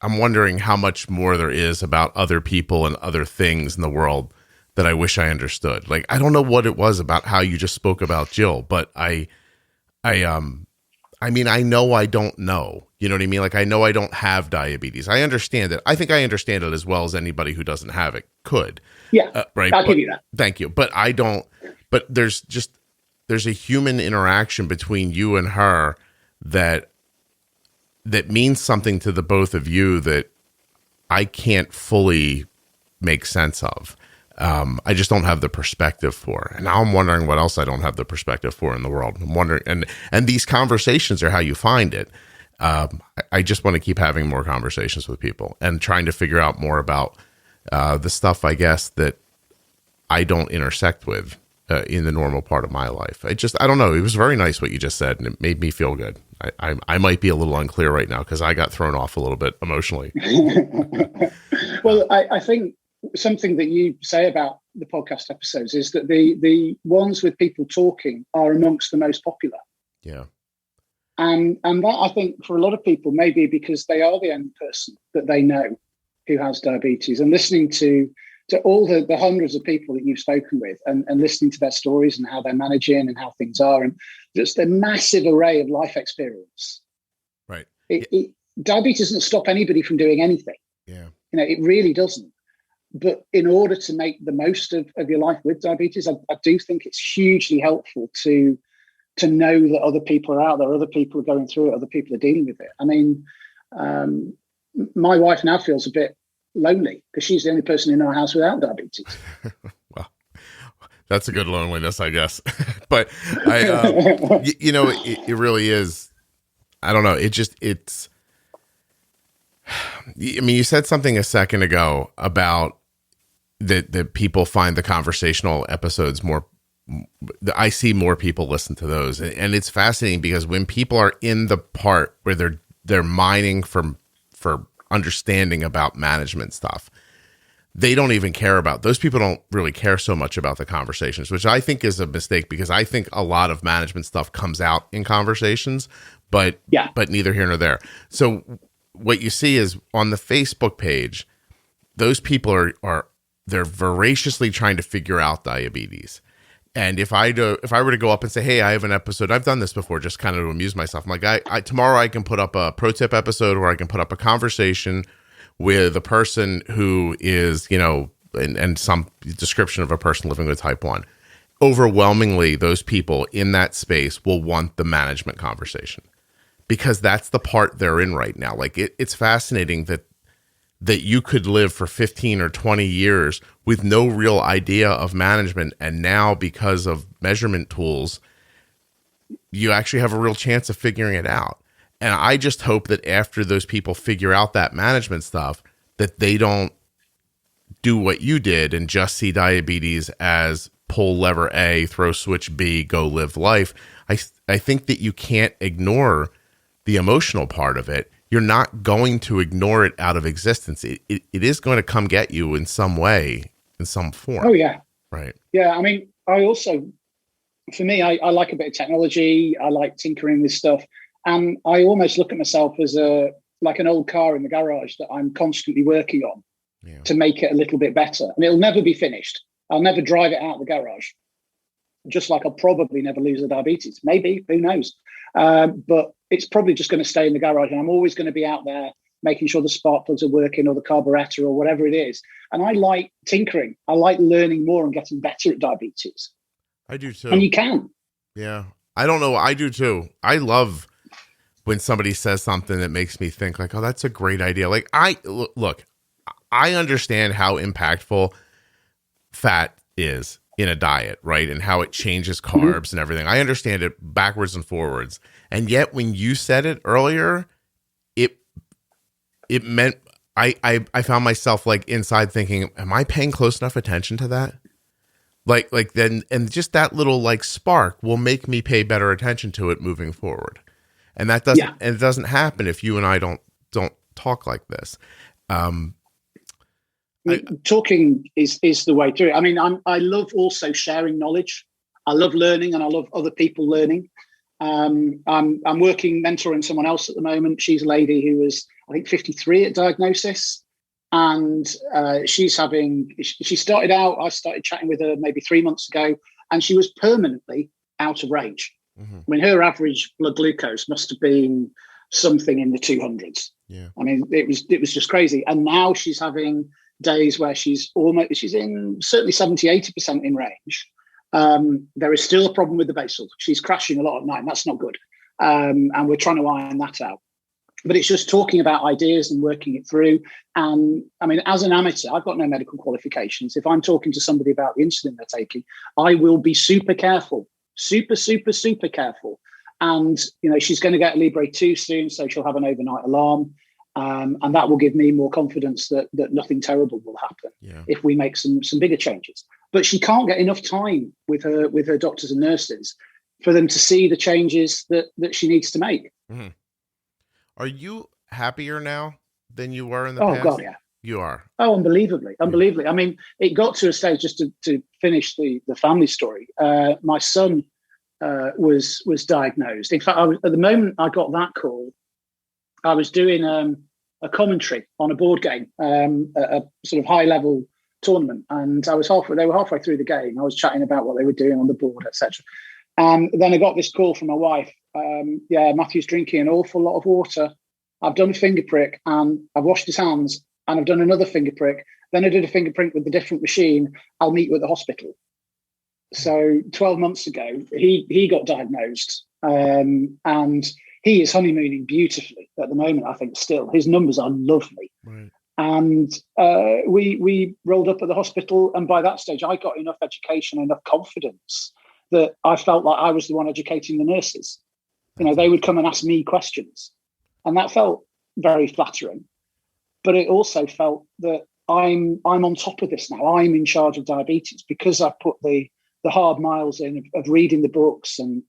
I'm wondering how much more there is about other people and other things in the world that I wish I understood. Like, I don't know what it was about how you just spoke about Jill, but I know I don't know. You know what I mean? Like, I know I don't have diabetes. I understand it. I think I understand it as well as anybody who doesn't have it could. Yeah, right. I'll give you that. Thank you. But I don't. But there's a human interaction between you and her that means something to the both of you that I can't fully make sense of. I just don't have the perspective for. And now I'm wondering what else I don't have the perspective for in the world. I'm wondering, and these conversations are how you find it. I just want to keep having more conversations with people and trying to figure out more about the stuff, I guess, that I don't intersect with in the normal part of my life. I don't know. It was very nice what you just said, and it made me feel good. I might be a little unclear right now because I got thrown off a little bit emotionally. Well, I think something that you say about the podcast episodes is that the ones with people talking are amongst the most popular. Yeah. And that, I think, for a lot of people, maybe because they are the only person that they know who has diabetes, and listening to all the hundreds of people that you've spoken with, and listening to their stories and how they're managing and how things are, and just a massive array of life experience. Right. Diabetes doesn't stop anybody from doing anything. Yeah. It really doesn't. But in order to make the most of your life with diabetes, I do think it's hugely helpful to know that other people are out there, other people are going through it, other people are dealing with it. I mean, my wife now feels a bit lonely because she's the only person in our house without diabetes. Well, that's a good loneliness, I guess. But it really is. I don't know. It's. I mean, you said something a second ago about that people find the conversational episodes more. I see more people listen to those, and it's fascinating because when people are in the part where they're mining for understanding about management stuff, they don't even care about those people. Don't really care so much about the conversations, which I think is a mistake because I think a lot of management stuff comes out in conversations, but neither here nor there. So what you see is on the Facebook page, those people they're voraciously trying to figure out diabetes. And if I were to go up and say, hey, I have an episode, I've done this before, just kind of to amuse myself. I'm like, tomorrow I can put up a pro tip episode, or I can put up a conversation with a person who is, and some description of a person living with type 1. Overwhelmingly, those people in that space will want the management conversation because that's the part they're in right now. Like it's fascinating that you could live for 15 or 20 years with no real idea of management. And now because of measurement tools, you actually have a real chance of figuring it out. And I just hope that after those people figure out that management stuff, that they don't do what you did and just see diabetes as pull lever A, throw switch B, go live life. I think that you can't ignore the emotional part of it. You're not going to ignore it out of existence. It is going to come get you in some way, in some form. Oh, yeah. Right. Yeah. I mean, I also, for me, I like a bit of technology. I like tinkering with stuff. And I almost look at myself as like an old car in the garage that I'm constantly working on to make it a little bit better. And it'll never be finished. I'll never drive it out of the garage. Just like I'll probably never lose the diabetes. Maybe, who knows? But it's probably just going to stay in the garage, and I'm always going to be out there making sure the spark plugs are working or the carburetor or whatever it is. And I like tinkering. I like learning more and getting better at diabetes. I do too. And you can. Yeah. I don't know. I do too. I love when somebody says something that makes me think like, oh, that's a great idea. Like look, I understand how impactful fat is in a diet, right? And how it changes carbs and everything. I understand it backwards and forwards. And yet when you said it earlier, it meant I found myself like inside thinking, am I paying close enough attention to that? Like then, and just that little like spark will make me pay better attention to it moving forward. And that doesn't, and it doesn't happen if you and I don't talk like this. Talking is the way through it. I mean, I love also sharing knowledge. I love learning, and I love other people learning. I'm working mentoring someone else at the moment. She's a lady who was, I think, 53 at diagnosis, and she started out. I started chatting with her maybe 3 months ago, and she was permanently out of range. I mean, her average blood glucose must have been something in the 200s. Yeah, I mean, it was just crazy. And now she's having days where she's in certainly 70-80% in range. There is still a problem with the basal. She's crashing a lot at night, and that's not good. And we're trying to iron that out. But it's just talking about ideas and working it through. And I mean, as an amateur, I've got no medical qualifications. If I'm talking to somebody about the insulin they're taking, I will be super careful, super careful. And, she's going to get Libre 2 soon, so she'll have an overnight alarm. And that will give me more confidence that nothing terrible will happen if we make some bigger changes. But she can't get enough time with her doctors and nurses for them to see the changes that she needs to make. Mm-hmm. Are you happier now than you were in the past? Oh, God, yeah. You are. Oh, unbelievably. I mean, it got to a stage, just to finish the family story. My son was diagnosed. In fact, at the moment I got that call, I was doing a commentary on a board game, a sort of high level tournament, and they were halfway through the game. I was chatting about what they were doing on the board, etc. And then I got this call from my wife. Matthew's drinking an awful lot of water. I've done a finger prick and I've washed his hands, and I've done another finger prick. Then I did a finger prick with a different machine. I'll meet you at the hospital. So 12 months ago, he got diagnosed, and he is honeymooning beautifully at the moment. I think still his numbers are lovely. Right. And we rolled up at the hospital, and by that stage, I got enough education, enough confidence that I felt like I was the one educating the nurses. They would come and ask me questions, and that felt very flattering. But it also felt that I'm on top of this now. I'm in charge of diabetes because I've put the hard miles in of reading the books and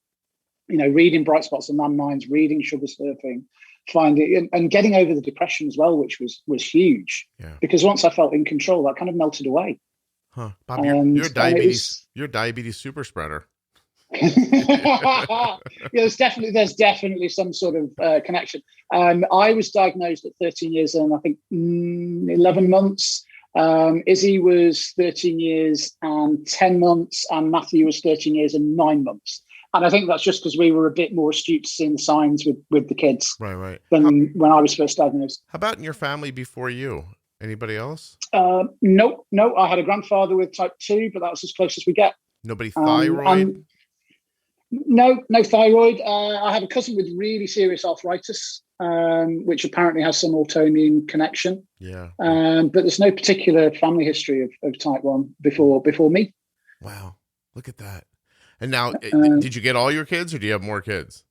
reading Bright Spots and Landmines, reading Sugar Surfing, finding and getting over the depression as well, which was huge. Yeah. Because once I felt in control, that kind of melted away. Huh, Bob, you're diabetes super spreader. There's definitely some sort of connection. I was diagnosed at 13 years and I think 11 months. Izzy was 13 years and 10 months, and Matthew was 13 years and 9 months. And I think that's just because we were a bit more astute to seeing the signs with the kids, right, than when I was first diagnosed. How about in your family before you? Anybody else? No. I had a grandfather with type 2, but that was as close as we get. Nobody thyroid? No thyroid. I have a cousin with really serious arthritis, which apparently has some autoimmune connection. Yeah. But there's no particular family history of type 1 before me. Wow. Look at that. And now, did you get all your kids, or do you have more kids?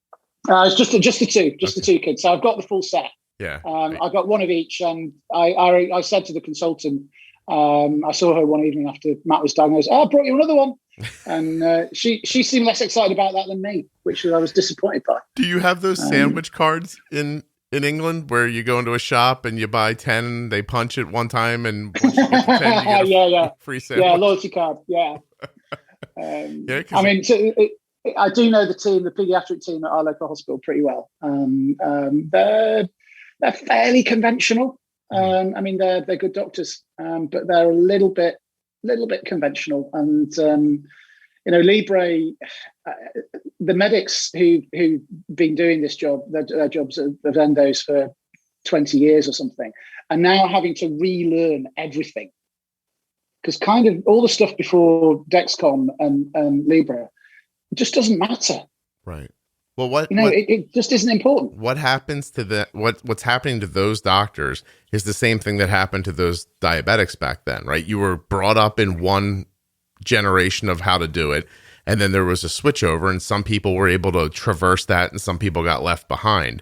It's just the two, the two kids. So I've got the full set. Yeah. I've got one of each, and I said to the consultant, I saw her one evening after Matt was diagnosed. I brought you another one, and she seemed less excited about that than me, which I was disappointed by. Do you have those sandwich cards in England where you go into a shop and you buy 10, and they punch it one time, and once you get to 10, you get a free sandwich? Yeah, loyalty card. Yeah. I do know the team, the paediatric team at our local hospital, pretty well. They're fairly conventional. They're good doctors, but they're a little bit conventional. And Libre, the medics who've been doing this job, their jobs of endos for 20 years or something, are now having to relearn everything. Because kind of all the stuff before Dexcom and Libre just doesn't matter. Right. Well, it just isn't important. What happens to what's happening to those doctors is the same thing that happened to those diabetics back then, right? You were brought up in one generation of how to do it, and then there was a switchover, and some people were able to traverse that, and some people got left behind.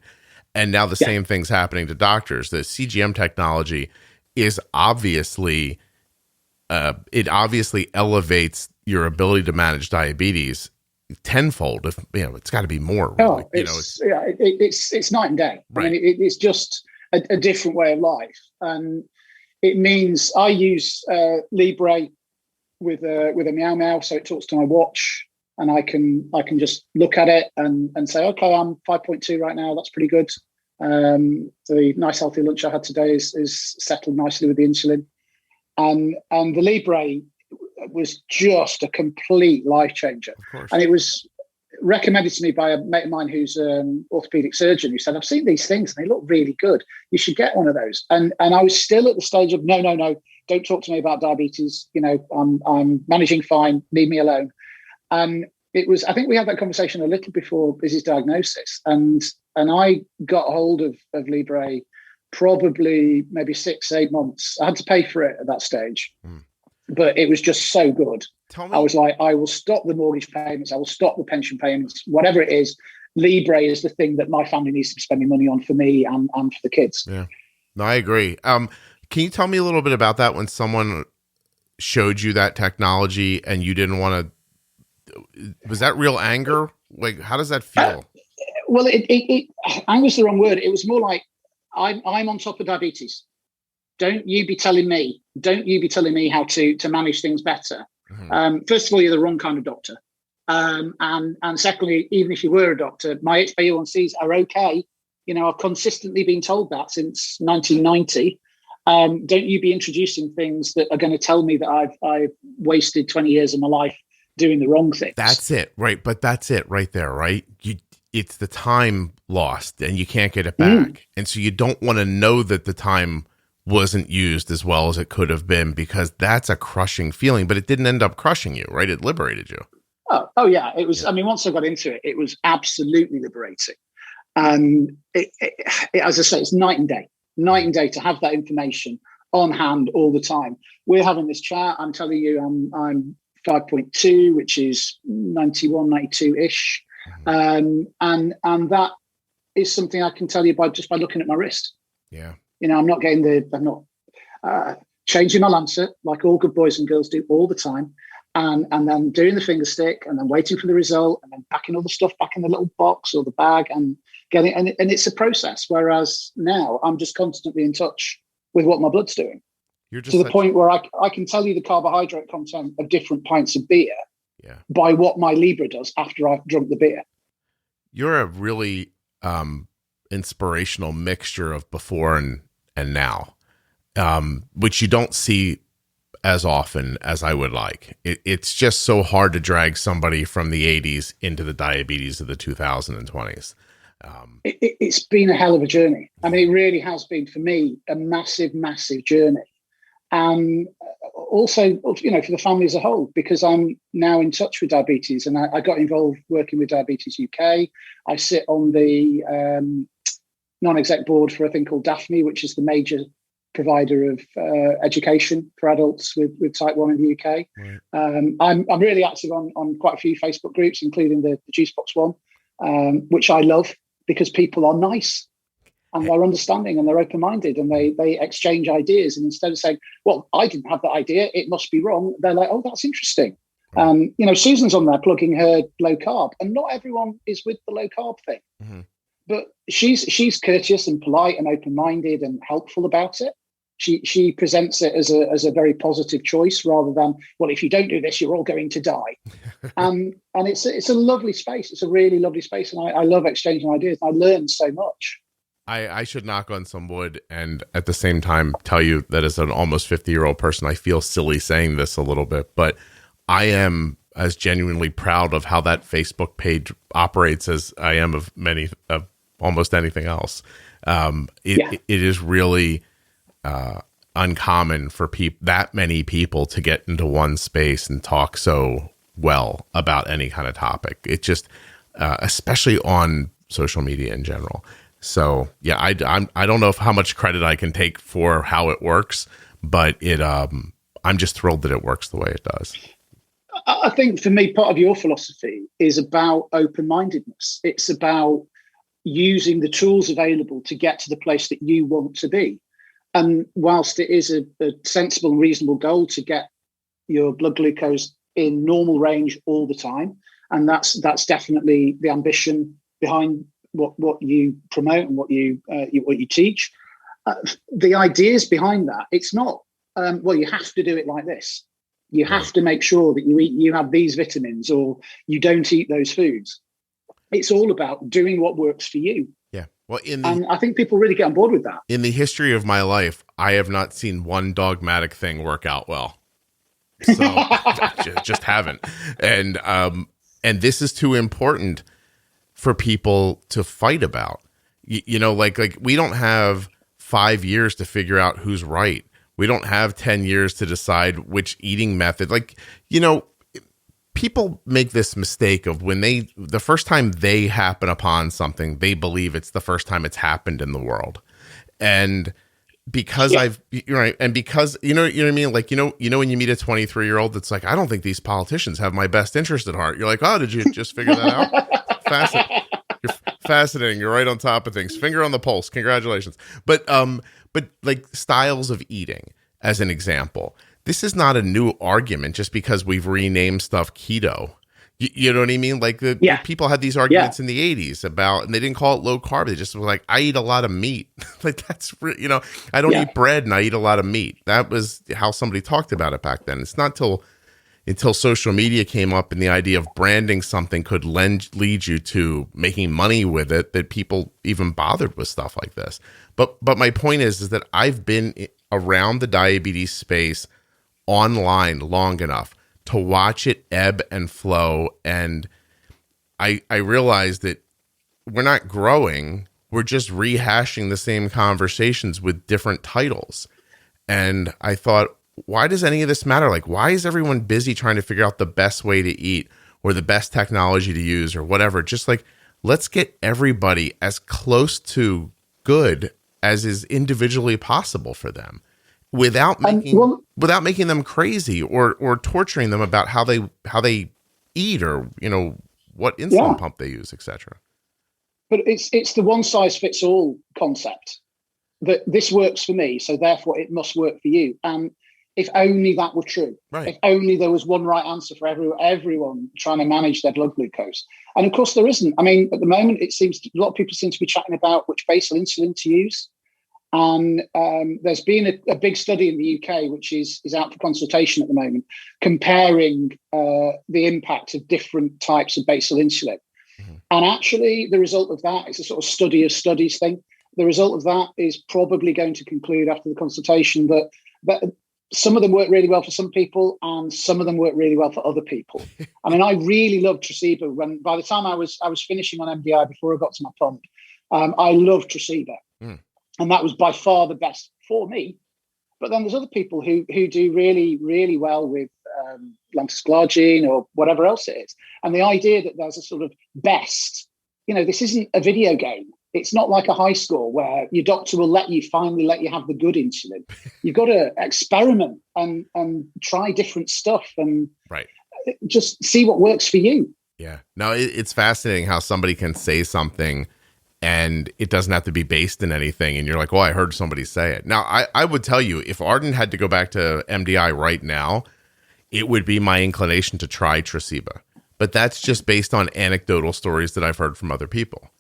And now the same thing's happening to doctors. The CGM technology is obviously it obviously elevates your ability to manage diabetes tenfold. If it's got to be more. Really. It's night and day. Right. I mean, it's just a different way of life, and it means I use Libre with a Meow Meow, so it talks to my watch, and I can just look at it and say, okay, I'm 5.2 right now. That's pretty good. The nice healthy lunch I had today is settled nicely with the insulin. And the Libre was just a complete life changer. And it was recommended to me by a mate of mine who's an orthopedic surgeon, who said, I've seen these things and they look really good. You should get one of those. And I was still at the stage of, no, don't talk to me about diabetes. I'm managing fine, leave me alone. And it was, I think we had that conversation a little before Izzy's diagnosis. And I got hold of Libre probably maybe 6-8 months. I had to pay for it at that stage, but it was just so good. I was like, I will stop the mortgage payments. I will stop the pension payments, whatever it is. Libre is the thing that my family needs to be spending money on for me and for the kids. Yeah, no, I agree. Can you tell me a little bit about that when someone showed you that technology and you didn't want to, was that real anger? Like, how does that feel? Well, anger's the wrong word. It was more like, I'm on top of diabetes. Don't you be telling me how to manage things better. First of all, you're the wrong kind of doctor. And secondly, even if you were a doctor, my HbA1cs are okay. I've consistently been told that since 1990. Don't you be introducing things that are going to tell me that I've wasted 20 years of my life doing the wrong things. That's it, right? But that's it right there, right? It's the time lost and you can't get it back. And so you don't want to know that the time wasn't used as well as it could have been, because that's a crushing feeling, but it didn't end up crushing you, right? It liberated you. Oh yeah. It was, I mean, once I got into it, it was absolutely liberating. And as I say, it's night and day to have that information on hand all the time. We're having this chat. I'm telling you, I'm 5.2, which is 91, 92-ish. And that is something I can tell you by looking at my wrist. Yeah. I'm not changing my Lancet like all good boys and girls do all the time. And then doing the finger stick and then waiting for the result and then packing all the stuff back in the little box or the bag and getting, and it's a process. Whereas now I'm just constantly in touch with what my blood's doing. You're just to the point where I can tell you the carbohydrate content of different pints of beer by what my Libra does after I've drunk the beer. You're a really inspirational mixture of before and now, which you don't see as often as I would like. It's just so hard to drag somebody from the 80s into the diabetes of the 2020s. It's been a hell of a journey. I mean, it really has been, for me, a massive, massive journey. And also, for the family as a whole, because I'm now in touch with diabetes, and I got involved working with Diabetes UK. I sit on the non-exec board for a thing called Daphne, which is the major provider of education for adults with type 1 in the UK. Right. I'm really active on quite a few Facebook groups, including the Juicebox one, which I love because people are nice and they're understanding and they're open-minded and they exchange ideas. And instead of saying, well, I didn't have that idea, it must be wrong, they're like, oh, that's interesting. Right. Susan's on there plugging her low carb, and not everyone is with the low carb thing. Mm-hmm. But she's courteous and polite and open-minded and helpful about it. She presents it as a very positive choice rather than, well, if you don't do this, you're all going to die. And it's a lovely space. It's a really lovely space. And I love exchanging ideas. I learn so much. I should knock on some wood and at the same time tell you that as an almost 50-year-old person, I feel silly saying this a little bit, but I am as genuinely proud of how that Facebook page operates as I am of almost anything else. It is really uncommon for that many people to get into one space and talk so well about any kind of topic. It just, especially on social media in general. So yeah, I don't know how much credit I can take for how it works, but I'm just thrilled that it works the way it does. I think for me, part of your philosophy is about open-mindedness. It's about using the tools available to get to the place that you want to be. And whilst it is a sensible and reasonable goal to get your blood glucose in normal range all the time, and that's definitely the ambition behind what you promote and what you teach, the ideas behind that, it's not well, you have to do it like this. You have to make sure that you have these vitamins or you don't eat those foods. It's all about doing what works for you. Yeah. Well, and I think people really get on board with that. In the history of my life, I have not seen one dogmatic thing work out well. So just haven't. And this is too important for people to fight about. Like we don't have 5 years to figure out who's right. We don't have 10 years to decide which eating method. People make this mistake of when the first time they happen upon something, they believe it's the first time it's happened in the world. And because because you know what I mean? Like, when you meet a 23-year-old that's like, I don't think these politicians have my best interest at heart. You're like, oh, did you just figure that out? You're fascinating. You're right on top of things. Finger on the pulse. Congratulations. But like styles of eating, as an example, this is not a new argument just because we've renamed stuff keto. You know what I mean? Like the people had these arguments in the 80s about, and they didn't call it low carb. They just were like, I eat a lot of meat. Like that's, I don't eat bread and I eat a lot of meat. That was how somebody talked about it back then. It's not till until social media came up and the idea of branding something could lead you to making money with it, that people even bothered with stuff like this. But my point is that I've been around the diabetes space online long enough to watch it ebb and flow. And I realized that we're not growing. We're just rehashing the same conversations with different titles. And I thought, why does any of this matter? Like, why is everyone busy trying to figure out the best way to eat or the best technology to use or whatever? Just like, let's get everybody as close to good as is individually possible for them, without making them crazy or torturing them about how they eat or, you know, what insulin pump they use, etc. But it's the one size fits all concept, that this works for me, so therefore it must work for you. And if only that were true, right. If only there was one right answer for everyone trying to manage their blood glucose. And of course there isn't. I mean, at the moment, it seems a lot of people seem to be chatting about which basal insulin to use. And there's been a big study in the UK, which is out for consultation at the moment, comparing the impact of different types of basal insulin. Mm-hmm. And actually, the result of that is a sort of study of studies thing. The result of that is probably going to conclude after the consultation that some of them work really well for some people and some of them work really well for other people. I mean, I really loved Tresiba. By the time I was finishing on MDI before I got to my pump, I loved Tresiba. Mm. And that was by far the best for me. But then there's other people who do really, really well with lantusclargine or whatever else it is. And the idea that there's a sort of best, you know, this isn't a video game. It's not like a high score where your doctor will finally let you have the good insulin. You've got to experiment and try different stuff and just see what works for you. Yeah. No, it's fascinating how somebody can say something and it doesn't have to be based in anything. And you're like, well, I heard somebody say it. Now, I would tell you, if Arden had to go back to MDI right now, it would be my inclination to try Tresiba. But that's just based on anecdotal stories that I've heard from other people.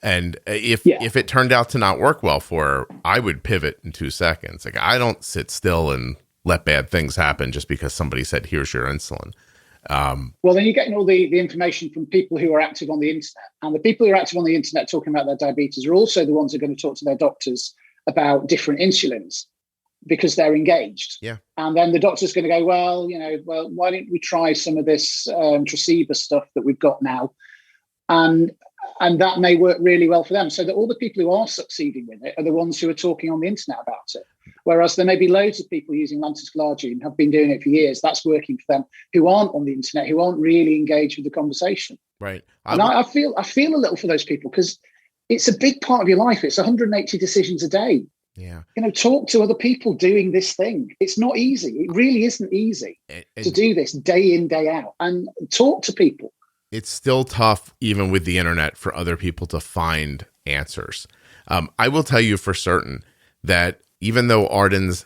And if it turned out to not work well for her, I would pivot in 2 seconds. Like, I don't sit still and let bad things happen just because somebody said, here's your insulin. Well, then you're getting all the information from people who are active on the internet. And the people who are active on the internet talking about their diabetes are also the ones who are going to talk to their doctors about different insulins because they're engaged. Yeah. And then the doctor's going to go, well, why don't we try some of this Tresiba stuff that we've got now? And that may work really well for them. So that all the people who are succeeding with it are the ones who are talking on the internet about it. Whereas there may be loads of people using lantusclargine, have been doing it for years. That's working for them, who aren't on the internet, who aren't really engaged with the conversation. Right. I feel a little for those people because it's a big part of your life. It's 180 decisions a day. Yeah. You know, talk to other people doing this thing. It's not easy. It really isn't easy to do this day in, day out, and talk to people. It's still tough, even with the internet, for other people to find answers. I will tell you for certain that even though Arden's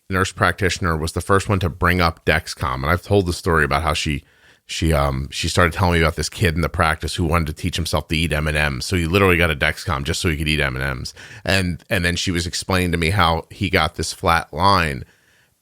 nurse practitioner was the first one to bring up Dexcom, and I've told the story about how she started telling me about this kid in the practice who wanted to teach himself to eat M&Ms. So he literally got a Dexcom just so he could eat M&Ms. And then she was explaining to me how he got this flat line.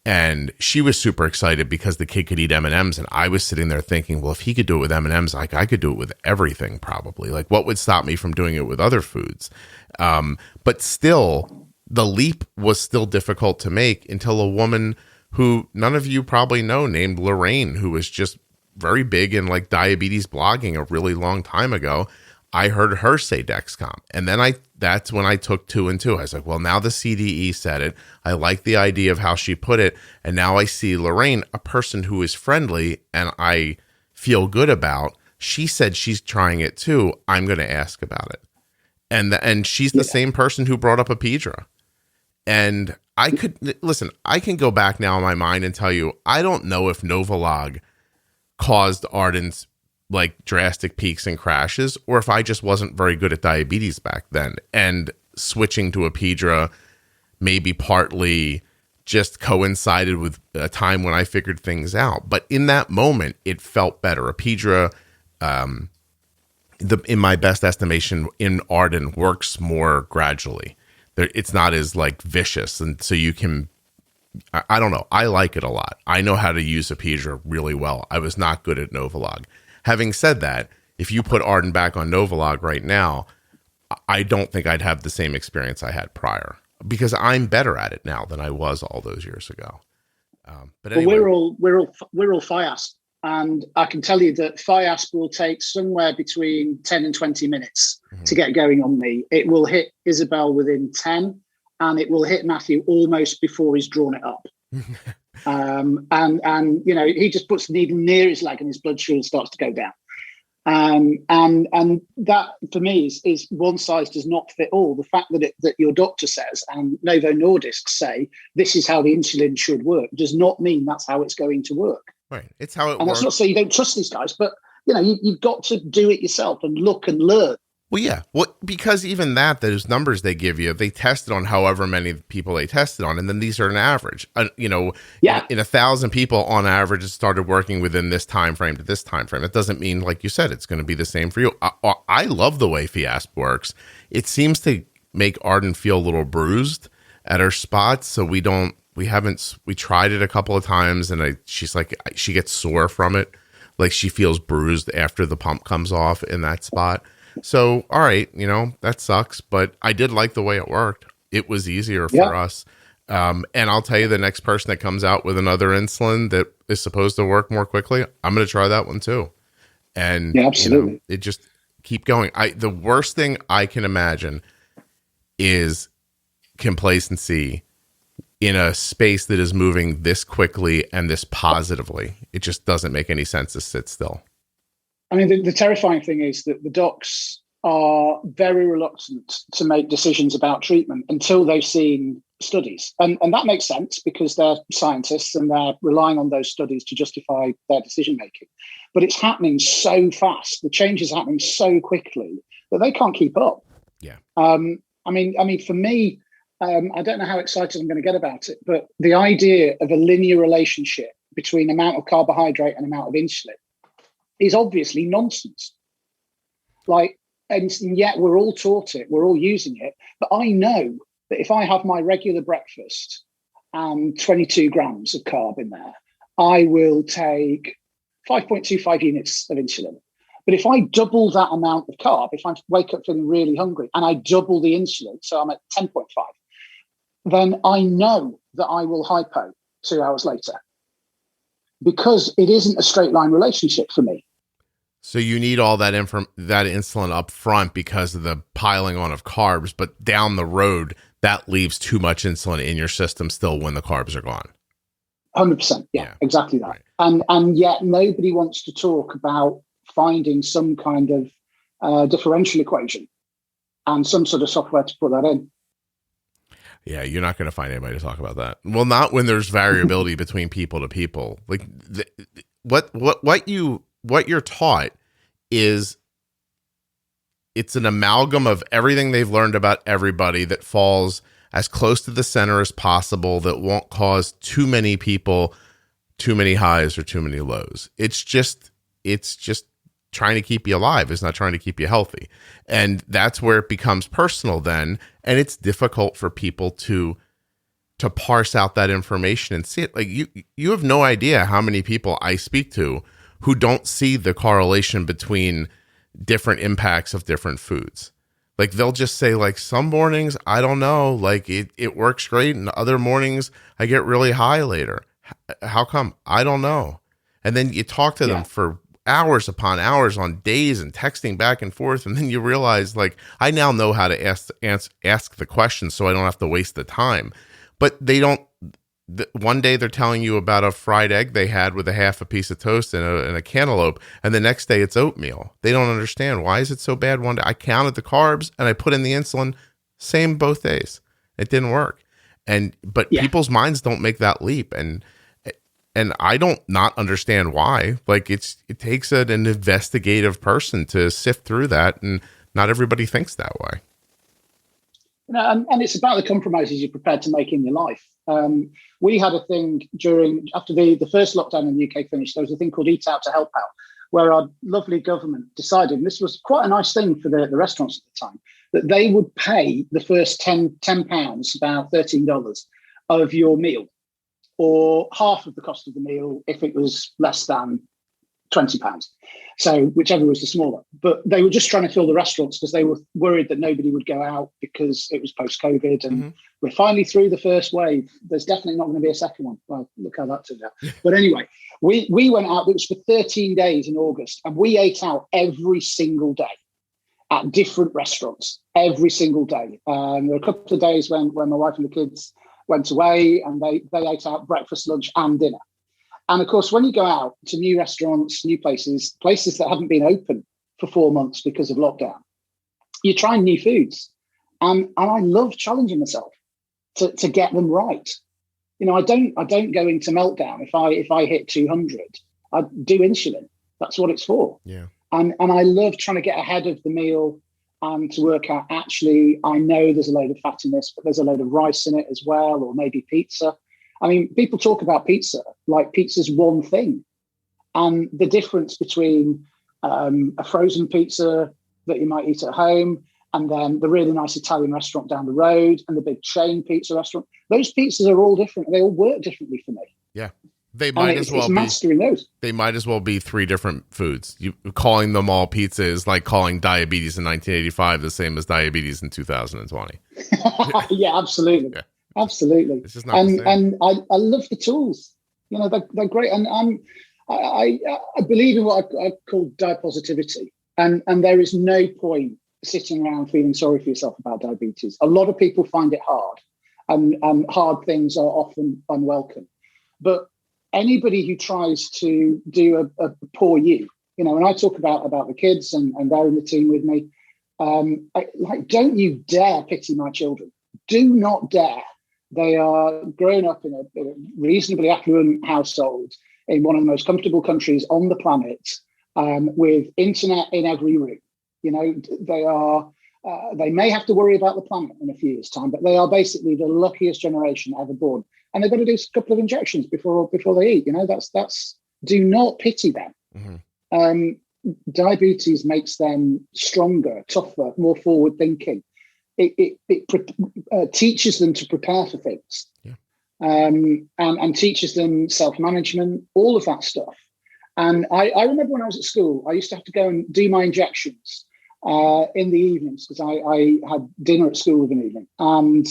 And she was super excited because the kid could eat M&Ms. And I was sitting there thinking, well, if he could do it with M&Ms, like I could do it with everything probably. Like, what would stop me from doing it with other foods? But still, the leap was still difficult to make until a woman who none of you probably know, named Lorraine, who was just very big in like diabetes blogging a really long time ago. I heard her say Dexcom. And then that's when I took 2 and 2. I was like, well, now the CDE said it. I like the idea of how she put it. And now I see Lorraine, a person who is friendly and I feel good about. She said she's trying it too. I'm going to ask about it. And she's the same person who brought up Apidra. And I can go back now in my mind and tell you, I don't know if Novolog caused Arden's like drastic peaks and crashes, or if I just wasn't very good at diabetes back then, and switching to Apidra maybe partly just coincided with a time when I figured things out. But in that moment, it felt better. Apidra, in my best estimation, in Arden works more gradually. It's not as like vicious, and so you can I don't know. I like it a lot. I know how to use Apidra really well. I was not good at Novolog. Having said that, if you put Arden back on Novolog right now, I don't think I'd have the same experience I had prior, because I'm better at it now than I was all those years ago. But anyway. Well, we're all FIASP, and I can tell you that FIASP will take somewhere between 10 and 20 minutes to get going on me. It will hit Isabel within 10, and it will hit Matthew almost before he's drawn it up. And you know, he just puts the needle near his leg and his blood sugar starts to go down. And that for me is one size does not fit all. The fact that your doctor says and Novo Nordisk say this is how the insulin should work does not mean that's how it's going to work. Right, it's how it works. And that's not to say you don't trust these guys, but you know you've got to do it yourself and look and learn. Well, yeah. Well, because even those numbers they give you, they tested on however many people they tested on, and then these are an average. In 1,000 people on average, it started working within this time frame to this time frame. It doesn't mean, like you said, it's going to be the same for you. I love the way FIASP works. It seems to make Arden feel a little bruised at her spots, so we tried it a couple of times, and she's like, she gets sore from it, like she feels bruised after the pump comes off in that spot. So, all right, that sucks, but I did like the way it worked. It was easier for us. And I'll tell you, the next person that comes out with another insulin that is supposed to work more quickly, I'm going to try that one too. And absolutely. It just keep going. The worst thing I can imagine is complacency in a space that is moving this quickly and this positively. It just doesn't make any sense to sit still. I mean, the terrifying thing is that the docs are very reluctant to make decisions about treatment until they've seen studies. And that makes sense because they're scientists and they're relying on those studies to justify their decision-making. But it's happening so fast. The change is happening so quickly that they can't keep up. Yeah. I mean, for me, I don't know how excited I'm going to get about it, but the idea of a linear relationship between amount of carbohydrate and amount of insulin is obviously nonsense. And yet we're all taught it, we're all using it. But I know that if I have my regular breakfast and 22 grams of carb in there, I will take 5.25 units of insulin. But if I double that amount of carb, if I wake up feeling really hungry and I double the insulin, so I'm at 10.5, then I know that I will hypo 2 hours later because it isn't a straight line relationship for me. So you need all that that insulin up front because of the piling on of carbs, but down the road, that leaves too much insulin in your system still when the carbs are gone. 100%. Yeah, exactly that. Right. And yet nobody wants to talk about finding some kind of differential equation and some sort of software to put that in. Yeah, you're not going to find anybody to talk about that. Well, not when there's variability between people to people. Like what you're taught is it's an amalgam of everything they've learned about everybody that falls as close to the center as possible, that won't cause too many people too many highs or too many lows. It's just trying to keep you alive. It's not trying to keep you healthy. And that's where it becomes personal then. And it's difficult for people to parse out that information and see it. Like you have no idea how many people I speak to who don't see the correlation between different impacts of different foods. Like they'll just say, like, some mornings, I don't know, like it works great. And other mornings I get really high later. How come? I don't know. And then you talk to them for hours upon hours on days and texting back and forth. And then you realize, like, I now know how to ask the question so I don't have to waste the time. But they don't. One day they're telling you about a fried egg they had with a half a piece of toast and a cantaloupe, and the next day it's oatmeal. They don't understand. Why is it so bad one day? I counted the carbs and I put in the insulin, same both days. It didn't work. But people's minds don't make that leap, and I don't not understand why. Like it takes an investigative person to sift through that, and not everybody thinks that way. And it's about the compromises you're prepared to make in your life. We had a thing after the first lockdown in the UK finished, there was a thing called Eat Out to Help Out, where our lovely government decided, and this was quite a nice thing for the restaurants at the time, that they would pay the first £10, about $13 of your meal. or half of the cost of the meal if it was less than £20. So whichever was the smaller. But they were just trying to fill the restaurants because they were worried that nobody would go out because it was post-COVID. And we're finally through the first wave. There's definitely not going to be a second one. Well, look how that turned out. But anyway, we went out. It was for 13 days in August. And we ate out every single day at different restaurants, every single day. There were a couple of days when my wife and the kids went away and they ate out breakfast, lunch and dinner. And of course, when you go out to new restaurants, new places that haven't been open for 4 months because of lockdown, you're trying new foods. And I love challenging myself to get them right. You know, I don't go into meltdown if I hit 200. I do insulin. That's what it's for. Yeah. And I love trying to get ahead of the meal and to work out, actually, I know there's a load of fat in this, but there's a load of rice in it as well, or maybe pizza. I mean, people talk about pizza like pizza's one thing. And the difference between a frozen pizza that you might eat at home and then the really nice Italian restaurant down the road and the big chain pizza restaurant, those pizzas are all different. They all work differently for me. Yeah. They might as well be mastering those. They might as well be three different foods. You calling them all pizza is like calling diabetes in 1985 the same as diabetes in 2020. Yeah, absolutely. Yeah. Absolutely. It's just not the same. And I love the tools. You know, they're great. And I believe in what I call diet positivity. And there is no point sitting around feeling sorry for yourself about diabetes. A lot of people find it hard, and hard things are often unwelcome. But anybody who tries to do a poor you know, when I talk about the kids and they're in the team with me, don't you dare pity my children. Do not dare. They are growing up in a reasonably affluent household in one of the most comfortable countries on the planet, with internet in every room. You know, they may have to worry about the planet in a few years' time, but they are basically the luckiest generation ever born. And they've got to do a couple of injections before they eat. You know, that's do not pity them. Mm-hmm. Diabetes makes them stronger, tougher, more forward thinking. It teaches them to prepare for things, and teaches them self-management, all of that stuff. And I remember when I was at school, I used to have to go and do my injections in the evenings because I had dinner at school in the evening. And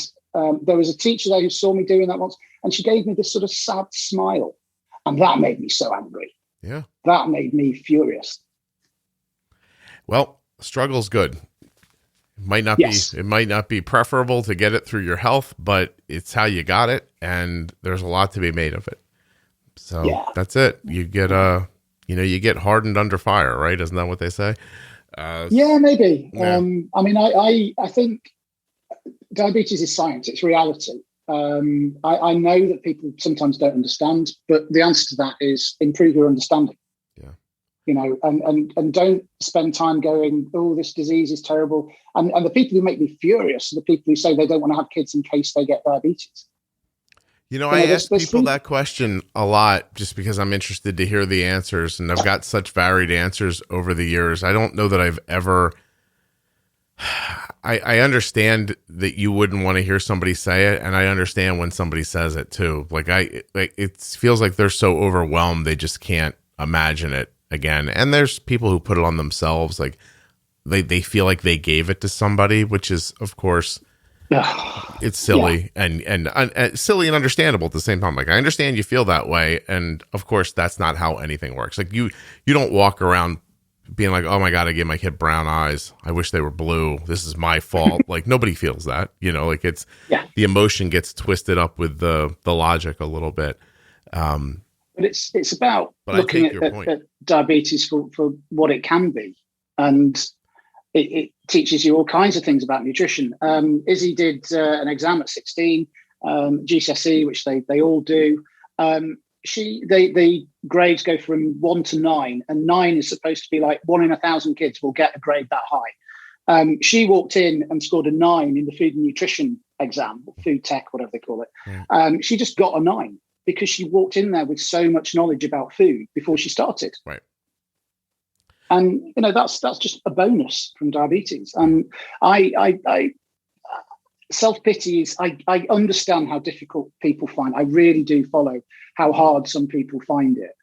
there was a teacher there who saw me doing that once, and she gave me this sort of sad smile. And that made me so angry. Yeah. That made me furious. Well, struggle's good. It might not be preferable to get it through your health, but it's how you got it, and there's a lot to be made of it. So that's it. You get you get hardened under fire, right? Isn't that what they say? Yeah, maybe. Yeah. I mean, I think diabetes is science. It's reality. I know that people sometimes don't understand, but the answer to that is improve your understanding. Yeah. You know, and don't spend time going, oh, this disease is terrible. And the people who make me furious are the people who say they don't want to have kids in case they get diabetes. You know, I ask people that question a lot just because I'm interested to hear the answers, and I've got such varied answers over the years. I don't know that I've ever. I understand that you wouldn't want to hear somebody say it, and I understand when somebody says it too. It feels like they're so overwhelmed they just can't imagine it again. And there's people who put it on themselves, like they feel like they gave it to somebody, which is, of course, it's silly and silly and understandable at the same time. Like, I understand you feel that way, and of course that's not how anything works. Like, you don't walk around being like, oh my God, I gave my kid brown eyes, I wish they were blue, this is my fault. Like, nobody feels that, you know, like it's the emotion gets twisted up with the logic a little bit. But it's about looking at diabetes for what it can be, and it teaches you all kinds of things about nutrition. Izzy did an exam at 16, GCSE, which they all do. The grades go from 1 to 9, and 9 is supposed to be like 1 in 1,000 kids will get a grade that high. She walked in and scored a 9 in the food and nutrition exam, food tech, whatever they call it. Yeah. She just got a 9 because she walked in there with so much knowledge about food before she started. Right. And, you know, that's just a bonus from diabetes. And I self-pity is, I understand how difficult people find. I really do follow how hard some people find it.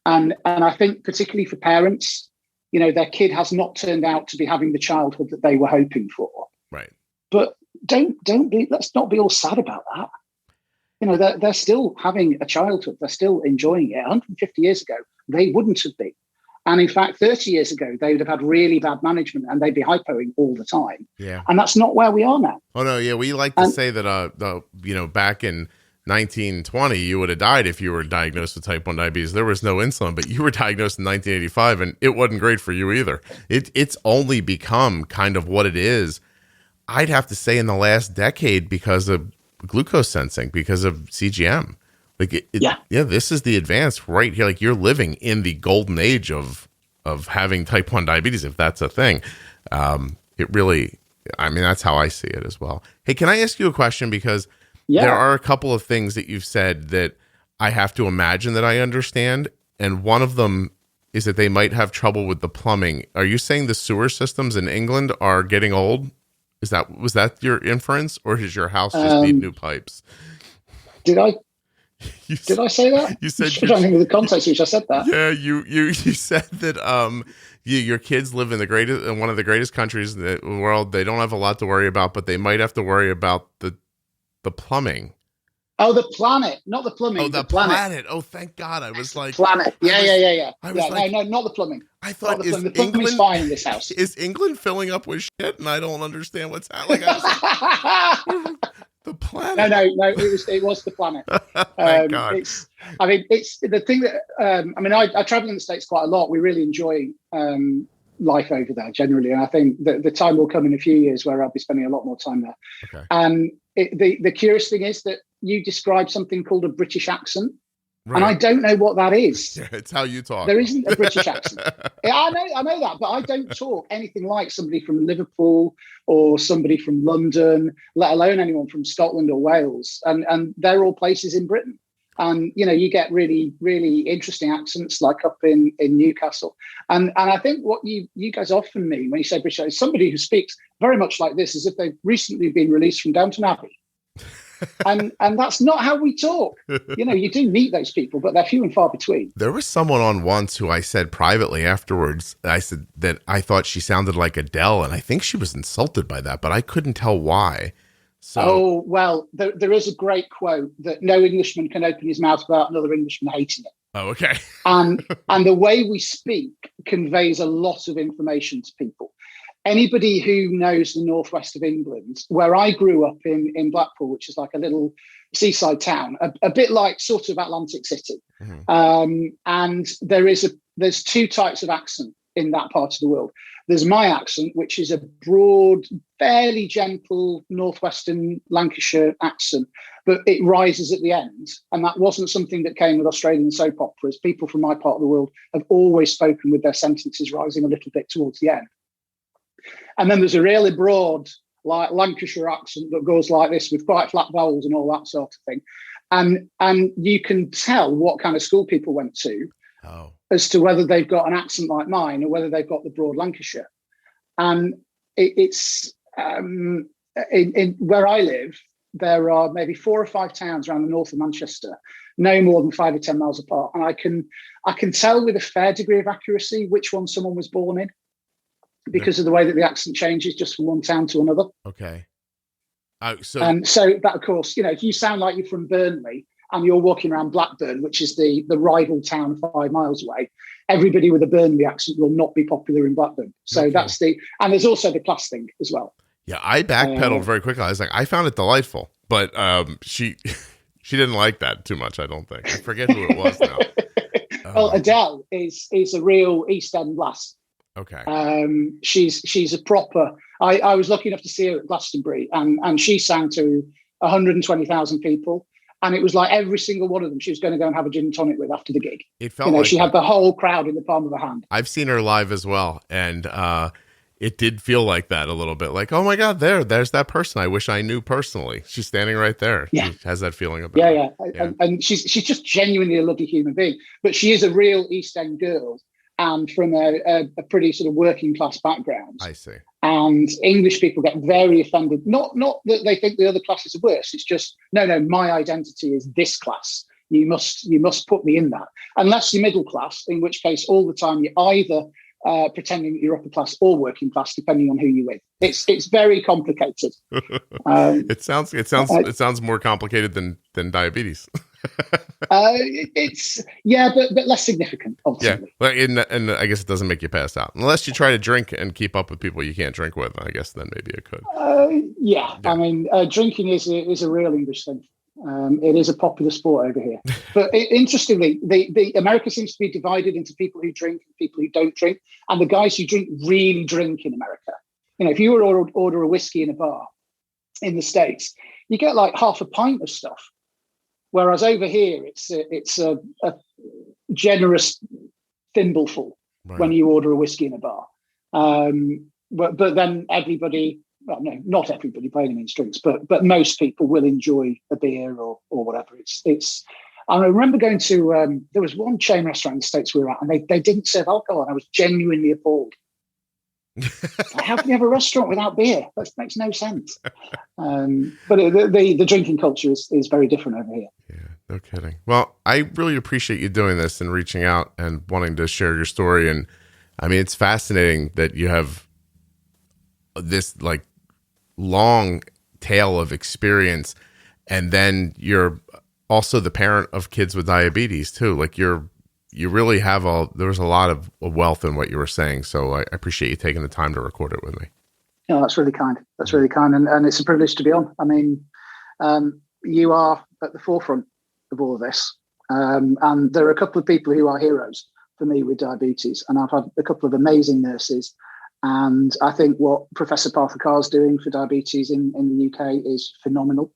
And I think particularly for parents, their kid has not turned out to be having the childhood that they were hoping for. Right. But let's not be all sad about that. They're still having a childhood. They're still enjoying it. 150 years ago, they wouldn't have been. And in fact, 30 years ago, they would have had really bad management and they'd be hypoing all the time. Yeah. And that's not where we are now. Oh, no. Yeah. We like to say that, back in 1920, you would have died if you were diagnosed with type 1 diabetes. There was no insulin, but you were diagnosed in 1985 and it wasn't great for you either. It's only become kind of what it is. I'd have to say in the last decade because of glucose sensing, because of CGM. This is the advance right here. Like, you're living in the golden age of having type 1 diabetes, if that's a thing. That's how I see it as well. Hey, can I ask you a question? Because there are a couple of things that you've said that I have to imagine that I understand. And one of them is that they might have trouble with the plumbing. Are you saying the sewer systems in England are getting old? Was that your inference, or does your house just need new pipes? Did I say that? You said, I'm trying to think of the context in which I said that. Yeah, you said that your kids live in one of the greatest countries in the world. They don't have a lot to worry about, but they might have to worry about the plumbing. Oh, the planet, not the plumbing. Oh, the planet. Oh, thank God. I was like, planet. Yeah. No, not the plumbing. I thought, the plumbing's fine in this house. Is England filling up with shit and I don't understand what's happening? The planet. No. It was the planet. Thank God. It's the thing that I travel in the States quite a lot. We really enjoy life over there generally, and I think that the time will come in a few years where I'll be spending a lot more time there. Okay. And the curious thing is that you describe something called a British accent. Right. And I don't know what that is. Yeah, it's how you talk. There isn't a British accent. Yeah, I know that, but I don't talk anything like somebody from Liverpool or somebody from London, let alone anyone from Scotland or Wales. And they're all places in Britain. And, you get really, really interesting accents like up in Newcastle. And I think what you guys often mean when you say British is somebody who speaks very much like this, as if they've recently been released from Downton Abbey. and that's not how we talk. You do meet those people, but they're few and far between. There was someone on once who I said privately afterwards, I said that I thought she sounded like Adele, and I think she was insulted by that, but I couldn't tell why. So, there is a great quote that no Englishman can open his mouth without another Englishman hating it. Oh, okay. and the way we speak conveys a lot of information to people. Anybody who knows the northwest of England, where I grew up in Blackpool, which is like a little seaside town, a bit like sort of Atlantic City. Mm-hmm. And there's two types of accent in that part of the world. There's my accent, which is a broad, fairly gentle northwestern Lancashire accent, but it rises at the end. And that wasn't something that came with Australian soap operas. People from my part of the world have always spoken with their sentences rising a little bit towards the end. And then there's a really broad, like Lancashire accent that goes like this with quite flat vowels and all that sort of thing. And you can tell what kind of school people went to as to whether they've got an accent like mine or whether they've got the broad Lancashire. And it's in where I live, there are maybe 4 or 5 towns around the north of Manchester, no more than 5 or 10 miles apart. And I can tell with a fair degree of accuracy which one someone was born in, because of the way that the accent changes just from one town to another. Okay. So that, of course, if you sound like you're from Burnley and you're walking around Blackburn, which is the rival town 5 miles away, everybody with a Burnley accent will not be popular in Blackburn. So that's and there's also the class thing as well. Yeah, I backpedaled very quickly. I was like, I found it delightful, but she didn't like that too much, I don't think. I forget who it was now. Well, Adele is a real East End lass. Okay. She's a proper. I was lucky enough to see her at Glastonbury, and she sang to 120,000 people, and it was like every single one of them she was going to go and have a gin and tonic with after the gig. It felt like she had the whole crowd in the palm of her hand. I've seen her live as well, and it did feel like that a little bit. Like, oh my God, there's that person I wish I knew personally. She's standing right there. Yeah, she has that feeling about her. Yeah. And she's just genuinely a lovely human being, but she is a real East End girl. And from a pretty sort of working class background. I see. And English people get very offended. Not that they think the other classes are worse. It's just, no, my identity is this class. You must put me in that. Unless you're middle class, in which case all the time you're either pretending that you're upper class or working class, depending on who you're with. It's very complicated. It sounds more complicated than diabetes. But less significant, ultimately. Yeah, and I guess it doesn't make you pass out unless you try to drink and keep up with people you can't drink with. I guess then maybe it could. Yeah. I mean, drinking is a real English thing. It is a popular sport over here. But interestingly, the America seems to be divided into people who drink and people who don't drink. And the guys who drink really drink in America. You know, if you were to order a whiskey in a bar in the States, you get like half a pint of stuff. Whereas over here, it's a generous thimbleful when you order a whiskey in a bar. But then everybody, well, no, not everybody by any means drinks, but most people will enjoy a beer or whatever. I remember going to, there was one chain restaurant in the States we were at, and they didn't serve alcohol, and I was genuinely appalled. Like, how can you have a restaurant without beer? That makes no sense. But the drinking culture is very different over here. Yeah, no kidding. Well, I really appreciate you doing this and reaching out and wanting to share your story. And I mean, it's fascinating that you have this like long tail of experience, and then you're also the parent of kids with diabetes too. Like you really have there was a lot of wealth in what you were saying. So I appreciate you taking the time to record it with me. No, that's really kind. That's really kind. And it's a privilege to be on. I mean, you are at the forefront of all of this. And there are a couple of people who are heroes for me with diabetes. And I've had a couple of amazing nurses. And I think what Professor Partha Carr's doing for diabetes in the UK is phenomenal.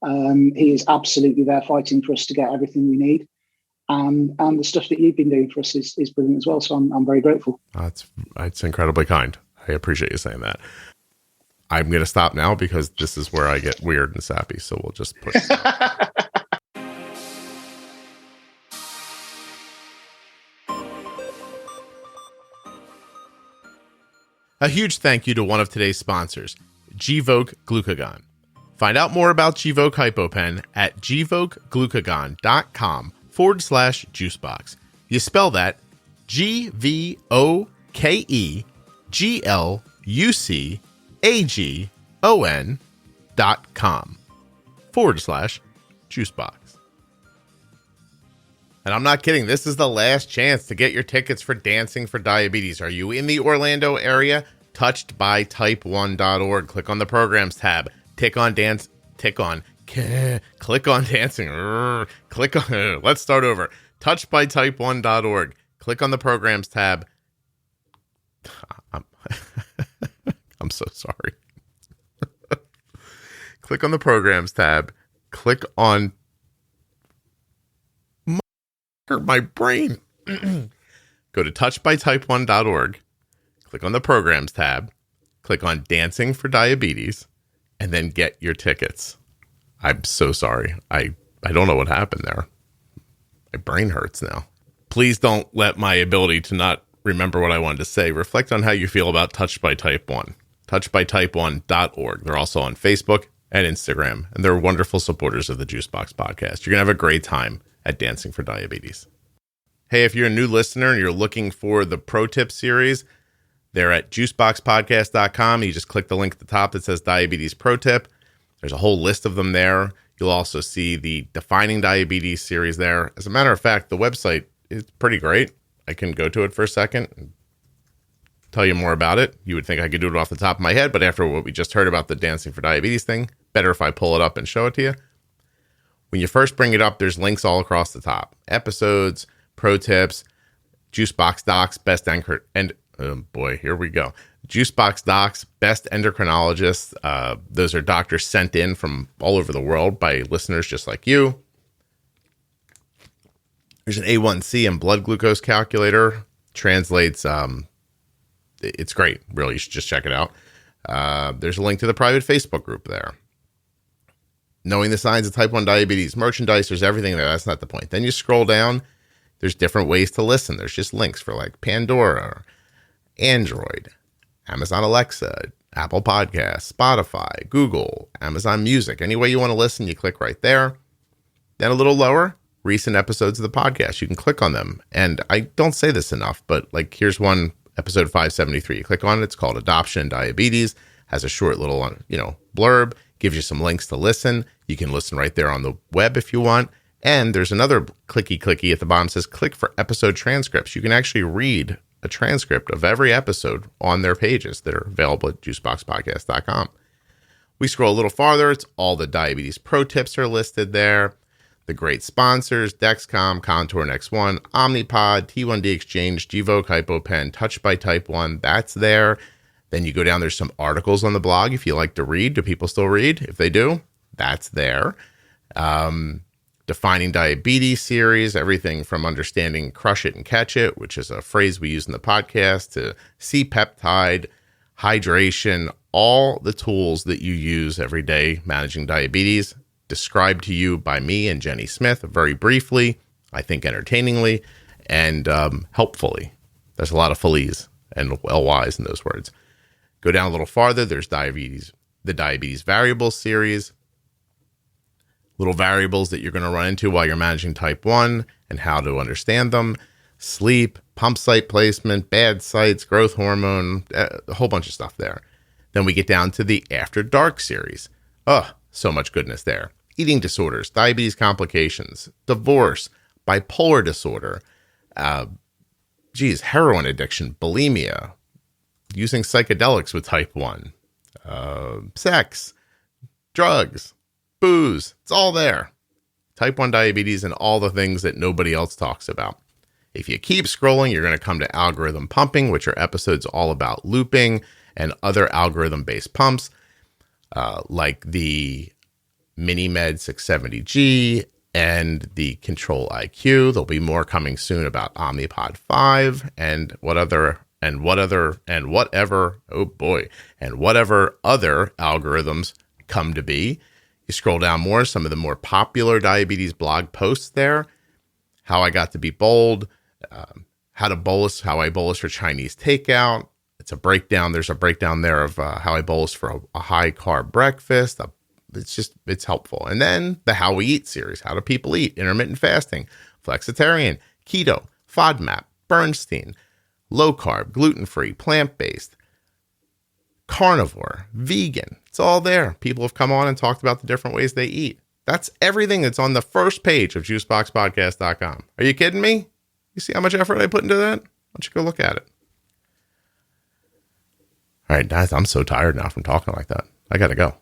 He is absolutely there fighting for us to get everything we need. And the stuff that you've been doing for us is brilliant as well. So I'm very grateful. It's incredibly kind. I appreciate you saying that. I'm going to stop now because this is where I get weird and sappy. So we'll just push. A huge thank you to one of today's sponsors, Gvoke Glucagon. Find out more about Gvoke HypoPen at gvokeglucagon.com/juicebox. You spell that GVOKEGLUCAGON.com/juicebox. And I'm not kidding. This is the last chance to get your tickets for Dancing for Diabetes. Are you in the Orlando area? Touchedbytype1.org. Click on the programs tab. Click on dancing. Let's start over. Touchedbytype1.org. Click on the programs tab. I'm so sorry. Click on the programs tab. Click on my brain. Go to touchedbytype1.org. Click on the programs tab. Click on Dancing for Diabetes, and then get your tickets. I'm so sorry. I don't know what happened there. My brain hurts now. Please don't let my ability to not remember what I wanted to say reflect on how you feel about Touched by Type 1. Touchedbytype1.org. They're also on Facebook and Instagram, and they're wonderful supporters of the Juicebox Podcast. You're going to have a great time at Dancing for Diabetes. Hey, if you're a new listener and you're looking for the Pro Tip series, they're at juiceboxpodcast.com. You just click the link at the top that says Diabetes Pro Tip. There's a whole list of them there. You'll also see the Defining Diabetes series there. As a matter of fact, the website is pretty great. I can go to it for a second and tell you more about it. You would think I could do it off the top of my head, but after what we just heard about the Dancing for Diabetes thing, better if I pull it up and show it to you. When you first bring it up, there's links all across the top. Episodes, pro tips, Juicebox Docs, best here we go. Juicebox Docs, best endocrinologists. Those are doctors sent in from all over the world by listeners just like you. There's an A1C and blood glucose calculator. Translates, it's great. Really, you should just check it out. There's a link to the private Facebook group there. Knowing the signs of type 1 diabetes, merchandise, there's everything there. That's not the point. Then you scroll down. There's different ways to listen. There's just links for like Pandora, Android, Amazon Alexa, Apple Podcasts, Spotify, Google, Amazon Music. Any way you want to listen, you click right there. Then a little lower, recent episodes of the podcast. You can click on them. And I don't say this enough, but like here's one, episode 573. You click on it. It's called Adoption and Diabetes. Has a short little, blurb. Gives you some links to listen. You can listen right there on the web if you want. And there's another clicky at the bottom that says click for episode transcripts. You can actually read a transcript of every episode on their pages that are available at juiceboxpodcast.com. We scroll a little farther. It's all the diabetes pro tips are listed there. The great sponsors, Dexcom, Contour X1, Omnipod, T1D Exchange, Gvoke HypoPen, Touch by Type 1, that's there. Then you go down, there's some articles on the blog if you like to read. Do people still read? If they do, that's there. Defining Diabetes series, everything from understanding crush it and catch it, which is a phrase we use in the podcast, to C-peptide, hydration, all the tools that you use every day managing diabetes, described to you by me and Jenny Smith very briefly, I think entertainingly, and helpfully. There's a lot of fullies and LYs in those words. Go down a little farther, there's the Diabetes Variables series, little variables that you're going to run into while you're managing type 1 and how to understand them, sleep, pump site placement, bad sites, growth hormone, a whole bunch of stuff there. Then we get down to the After Dark series. Oh, so much goodness there. Eating disorders, diabetes complications, divorce, bipolar disorder, heroin addiction, bulimia, using psychedelics with type 1, sex, drugs, booze, it's all there. Type 1 diabetes and all the things that nobody else talks about. If you keep scrolling, you're going to come to algorithm pumping, which are episodes all about looping and other algorithm-based pumps, like the MiniMed 670G and the Control IQ. There'll be more coming soon about Omnipod 5 and whatever other algorithms come to be. You scroll down more, some of the more popular diabetes blog posts there. How I got to be bold, how I bolus for Chinese takeout. It's a breakdown. There's a breakdown there of how I bolus for a high carb breakfast. It's helpful. And then the How We Eat series, how do people eat, intermittent fasting, flexitarian, keto, FODMAP, Bernstein, low carb, gluten-free, plant-based, carnivore, vegan. It's all there. People have come on and talked about the different ways they eat. That's everything that's on the first page of juiceboxpodcast.com. Are you kidding me? You see how much effort I put into that? Why don't you go look at it? All right, guys, I'm so tired now from talking like that. I got to go.